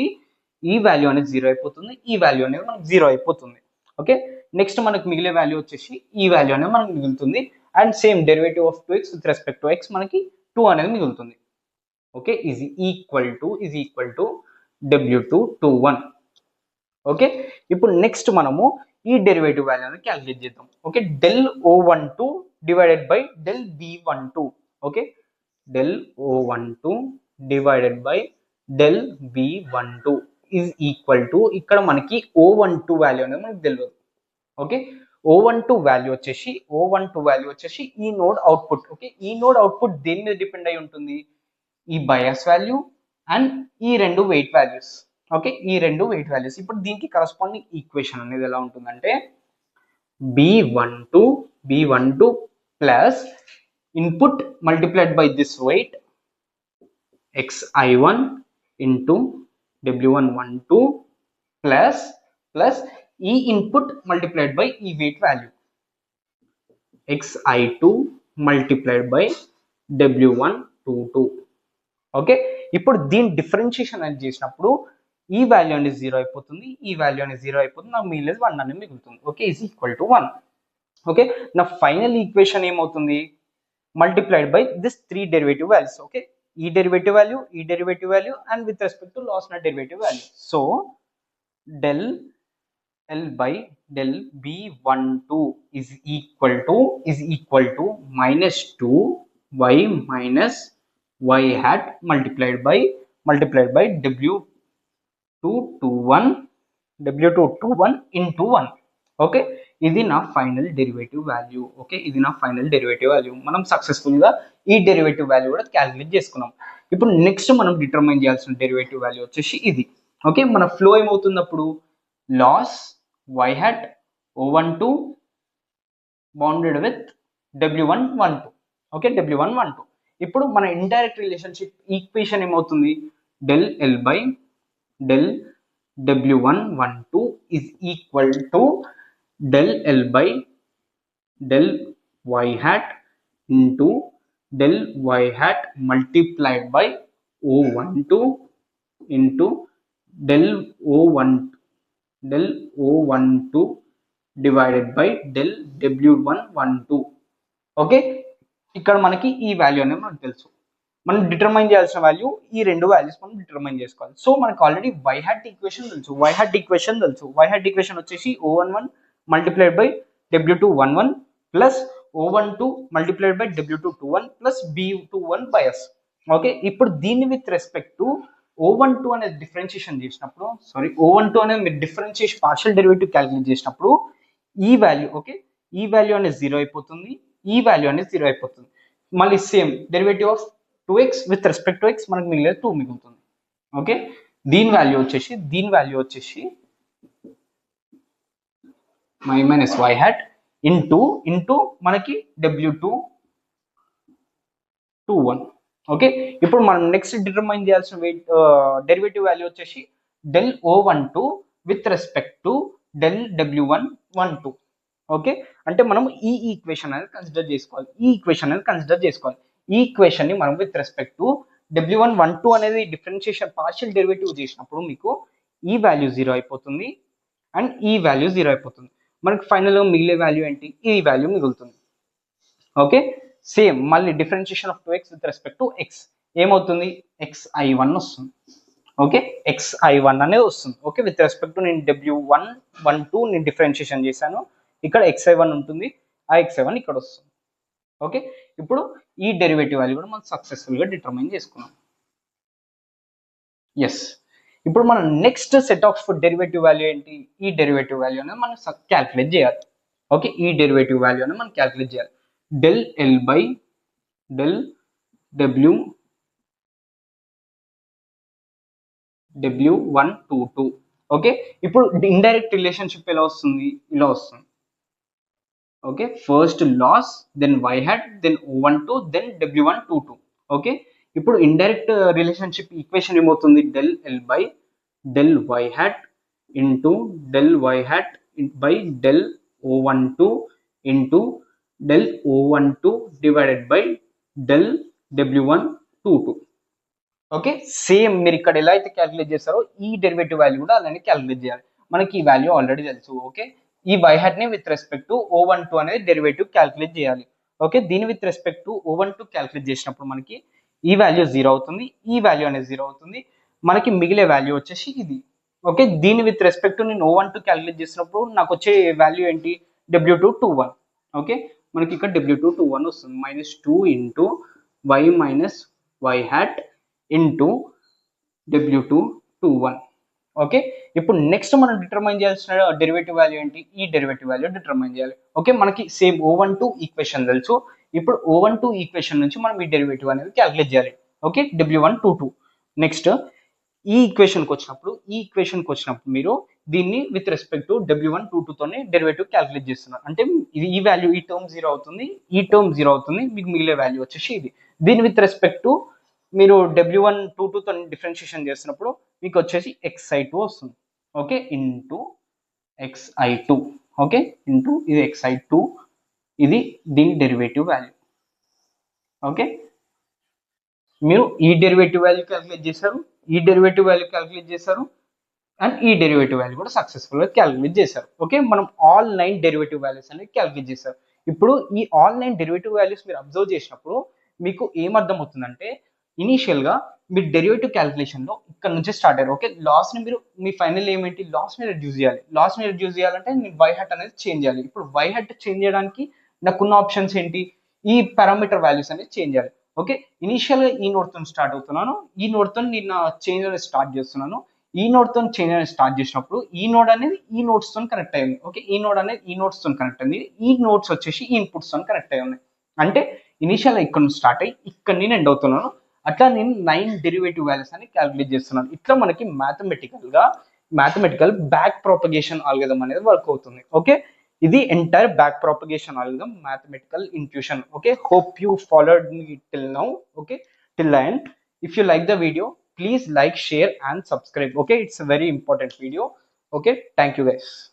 ఈ వాల్యూ అనేది 0 అయిపోతుంది ఈ వాల్యూ అనేది మనకి 0 అయిపోతుంది ఓకే నెక్స్ట్ మనకి మిగిలే వాల్యూ వచ్చేసి ఈ వాల్యూ అనేది మనకి మిగులుతుంది and same derivative of 2x with respect to x మనకి 2 అనేది మిగులుతుంది okay is equal to W221 okay ఇప్పుడు నెక్స్ట్ మనము ఈ డెరివేటివ్ వాల్యూ అనేది క్యాలిక్యులేట్ చేద్దాం. Okay, del O12 divided by del V12. Okay, del O12 divided by del V12 is equal to, ఇక్కడ మనకి O12 వాల్యూ అనేది మనకు తెలియదు. ఓకే, O12 వాల్యూ వచ్చేసి ఈ నోడ్ అవుట్పుట్. ఓకే, ఈ నోడ్ అవుట్పుట్ దేని మీద డిపెండ్ అయి ఉంటుంది? ఈ బయాస్ వాల్యూ అండ్ ఈ రెండు వెయిట్ వాల్యూస్. ఓకే, ఈ రెండు వెయిట్ వాల్యూస్. ఇప్పుడు దీనికి కరస్పాండింగ్ ఈక్వేషన్ అనేది ఎలా ఉంటుందంటే B12 plus input multiplied by this weight xi1 into W112 plus ఈ ఇన్పుట్ మల్టిప్లైడ్ బై ఈ weight value xi2 multiplied by W122. Okay, ఇప్పుడు దీని డిఫరెన్షియేషన్ అనేది చేసినప్పుడు ఈ వాల్యూ అనేది 0 అయిపోతుంది, ఈ వాల్యూ అనేది 0 అయిపోతుంది, నాకు మిగిలేదు 1 అనేది మిగులుతుంది. Okay, is equal to 1. Okay, నా ఫైనల్ ఈక్వేషన్ ఏమవుతుంది? Multiplied by this 3 derivative values. Okay, ఈ derivative value and with respect to loss నా derivative value. So del L by del B12 is equal to minus 2y minus y hat multiplied by W221 into 1. Okay, ఇది నా ఫైనల్ డెరివేటివ్ వాల్యూ. ఓకే, ఇది నా ఫైనల్ డెరివేటివ్ వాల్యూ. మనం సక్సెస్ఫుల్ గా ఈ డెరివేటివ్ వాల్యూ కూడా క్యాలిక్యులేట్ చేసుకున్నాం. ఇప్పుడు నెక్స్ట్ మనం డిటర్మైన్ చేయాల్సిన డెరివేటివ్ వాల్యూ వచ్చేసి ఇది. ఓకే, మన ఫ్లో ఏమవుతుంది అప్పుడు? Loss y hat O12 bounded with W112. Okay, W112. ఇప్పుడు మన ఇండైరెక్ట్ రిలేషన్షిప్ ఈక్వేషన్ ఏమవుతుంది? Del L by del W112 is equal to del L by del y hat into del y hat multiplied by O12 into del O12 divided by del W112. Okay, ఇక్కడ మనకి ఈ వాల్యూ అనేది మనకు తెలుసు. మనం డిటర్మైన్ చేయాల్సిన వాల్యూ ఈ రెండు వాల్యూస్ మనం డిటర్మైన్ చేసుకోవాలి. సో మనకు ఆల్రెడీ y hat ఈక్వేషన్ తెలుసు. y hat ఈక్వేషన్ వచ్చేసి O11 multiplied by W211 plus O12 multiplied by W221 plus B21 by S. Okay, ఇప్పుడు దీన్ని విత్ రెస్పెక్ట్ టు O12 అనేది డిఫరెన్షియేషన్ చేసినప్పుడు, O12 అనేది మీరు డిఫరెన్షియేషన్ పార్షియల్ డెరివేటివ్ క్యాలిక్యులేట్ చేసినప్పుడు ఈ వాల్యూ, ఓకే, ఈ వాల్యూ అనేది 0 అయిపోతుంది, ఈ వాల్యూ అనేది 0 అయిపోతుంది. మళ్ళీ same derivative of 2x with respect to x మనకు మిగిలేదు 2 మిగులుతుంది. ఓకే, దీని వాల్యూ వచ్చేసి y minus y hat ఇంటూ మనకి W221. ఓకే, ఇప్పుడు మనం నెక్స్ట్ డిటర్మైన్ చేయాల్సిన డెరివేటివ్ వాల్యూ వచ్చేసి del O12 with respect to del W112. Okay, అంటే మనం ఈ ఈక్వేషన్ అనేది కన్సిడర్ చేసుకోవాలి. ఈ ఈక్వేషన్ ని మనం విత్ రెస్పెక్ట్ టు W112 అనేది డిఫరెన్షియేషన్ పార్షియల్ డెరివేటివ్ చేసినప్పుడు మీకు ఈ వాల్యూ 0 అయిపోతుంది అండ్ ఈ వాల్యూ 0 అయిపోతుంది. మనకి ఫైనల్ గా మిగిలే వాల్యూ ఏంటి? ఈ వాల్యూ మిగులుతుంది. ఓకే, సేమ్ మళ్ళీ differentiation of 2x with respect to x ఏమవుతుంది? xi1 వస్తుంది. ఓకే, xi1 అనేది వస్తుంది. ఓకే, విత్ రెస్పెక్ట్ టు నేను W112 నేను డిఫరెన్షియేషన్ చేశాను, ఇక్కడ xi1 ఉంటుంది, ఆ xi1 ఇక్కడ వస్తుంది. ఓకే, ఇప్పుడు ఈ డెరివేటివ్ వాల్యూ కూడా మనం సక్సెస్ఫుల్ గా డిటర్మైన్ చేసుకున్నాం. ఎస్, ఇప్పుడు మనం next set of derivative value ఏంటి? ఈ డెరివేటివ్ వాల్యూ అనేది మనం క్యాల్కులేట్ చేయాలి. ఓకే, ఈ డెరివేటివ్ వాల్యూ అనేది మనం క్యాల్కులేట్ చేయాలి. Del L by del W122. Okay, ఇప్పుడు ఇండైరెక్ట్ రిలేషన్షిప్ ఎలా వస్తుంది? ఇలా వస్తుంది. Okay, first loss, then y hat, then O12, then W122. Okay, ఇప్పుడు ఇండైరెక్ట్ రిలేషన్షిప్ ఈక్వేషన్ ఏమవుతుంది? Del L by del y hat into del y hat by del O12 into del O12 divided by del W122. Okay, same మీరు ఇక్కడ ఎలా అయితే క్యాలిక్యులేట్ చేస్తారో ఈ డెరివేటివ్ వాల్యూ కూడా అలానే క్యాలిక్యులేట్ చేయాలి. మనకి ఈ వాల్యూ ఆల్రెడీ తెలుసు. ఓకే, ఈ y hat ని విత్ రెస్పెక్ట్ టు O12 అనేది డెరివేటివ్ క్యాలిక్యులేట్ చేయాలి. ఓకే, దీని with respect to O12 calculate చేసినప్పుడు మనకి ఈ వాల్యూ 0 అవుతుంది, ఈ వాల్యూ అనేది 0 అవుతుంది, మనకి మిగిలే వాల్యూ వచ్చేసి ఇది ఓకే, దీని విత్ రెస్పెక్ట్ టు నేను O12 క్యాలిక్యులేట్ చేసినప్పుడు నాకు వచ్చే వాల్యూ ఏంటి, W221. ఓకే, మనకి ఇక్కడ W221 వస్తుంది, -2 into y minus y hat into W221. Okay, ఇప్పుడు నెక్స్ట్ మనం డిటర్మైన్ చేయాల్సిన డెరివేటివ్ వాల్యూ ఏంటి, ఈ డెరివేటివ్ వాల్యూ డిటర్మైన్ చేయాలి. ఓకే, మనకి సేమ్ O12 ఈక్వేషన్ తెలుసు, ఇప్పుడు O12 ఈక్వేషన్ నుంచి మనం ఈ డెరివేటివ్ అనేది క్యాలిక్యులేట్ చేయాలి. Okay, W122. నెక్స్ట్ ఈ ఈక్వేషన్కి వచ్చినప్పుడు మీరు దీన్ని విత్ రెస్పెక్ట్ టు W122 తోనే డెరివేటివ్ క్యాలిక్యులేట్ చేస్తున్నారు. అంటే ఇది ఈ వాల్యూ, ఈ టర్మ్ 0 అవుతుంది, ఈ టర్మ్ 0 అవుతుంది, మీకు మిగిలే వాల్యూ వచ్చేసి ఇది. దీని విత్ రెస్పెక్ట్ టు మీరు W122 తో డిఫరెన్షియేషన్ చేస్తున్నప్పుడు మీకు వచ్చేసి xi2 వస్తుంది. Okay, into xi2. Okay, into ఇది xi2, ఇది దీని డెరివేటివ్ వాల్యూ. ఓకే, మీరు ఈ డెరివేటివ్ వాల్యూ క్యాలిక్యులేట్ చేశారు, ఈ డెరివేటివ్ వాల్యూ క్యాలిక్యులేట్ చేశారు, అండ్ ఈ డెరివేటివ్ వాల్యూ కూడా సక్సెస్ఫుల్గా క్యాలిక్యులేట్ చేశారు. ఓకే, మనం ఆల్ 9 డెరివేటివ్ వాల్యూస్ అనేది క్యాలిక్యులేట్ చేశారు. ఇప్పుడు ఈ ఆల్ 9 డెరివేటివ్ వాల్యూస్ మీరు అబ్జర్వ్ చేసినప్పుడు మీకు ఏమర్థం అవుతుందంటే, ఇనీషియల్గా మీ డెరివేటివ్ క్యాలిక్యులేషన్లో ఇక్కడ నుంచి స్టార్ట్ అయ్యారు. ఓకే, లాస్ని మీరు మీ ఫైనల్ ఏమేంటి, లాస్ని రెడ్యూస్ చేయాలి. లాస్ని రెడ్యూస్ చేయాలంటే నేను వై హెట్ అనేది చేంజ్ చేయాలి. ఇప్పుడు వై హెట్ చేంజ్ చేయడానికి నాకున్న ఆప్షన్స్ ఏంటి, ఈ పారామీటర్ వాల్యూస్ అనేది చేంజ్ చేయాలి. ఓకే, ఇనీషియల్గా ఈ నోట్తో స్టార్ట్ అవుతున్నాను, ఈ నోట్తో నేను చేంజ్ అనేది స్టార్ట్ చేస్తున్నాను. ఈ నోడ్ తో చేంజ్ అనేది స్టార్ట్ చేసినప్పుడు ఈ నోడ్ అనేది ఈ నోట్స్ తో కనెక్ట్ అయ్యింది. ఓకే, ఈ నోడ్ అనేది ఈ నోట్స్ తో కనెక్ట్ అయింది, ఈ నోట్స్ వచ్చేసి ఈ ఇన్పుట్స్ తో కనెక్ట్ అయ్యి ఉన్నాయి. అంటే ఇనిషియల్ ఇక్కడ నుంచి స్టార్ట్ అయ్యి ఇక్కడ నేను ఎండ్ అవుతున్నాను. అట్లా నేను 9 డెరివేటివ్ వాల్యూస్ అని క్యాలిక్యులేట్ చేస్తున్నాను. ఇట్లా మనకి మ్యాథమెటికల్ బ్యాక్ ప్రాపగేషన్ ఆల్గరిథం అనేది వర్క్ అవుతుంది. ఓకే, ఇది entire back propagation algorithm, mathematical intuition. Okay, hope you followed me till now. Okay, till the end. If you like the video, please like, share and subscribe. Okay, it's a very important video. Okay, thank you guys.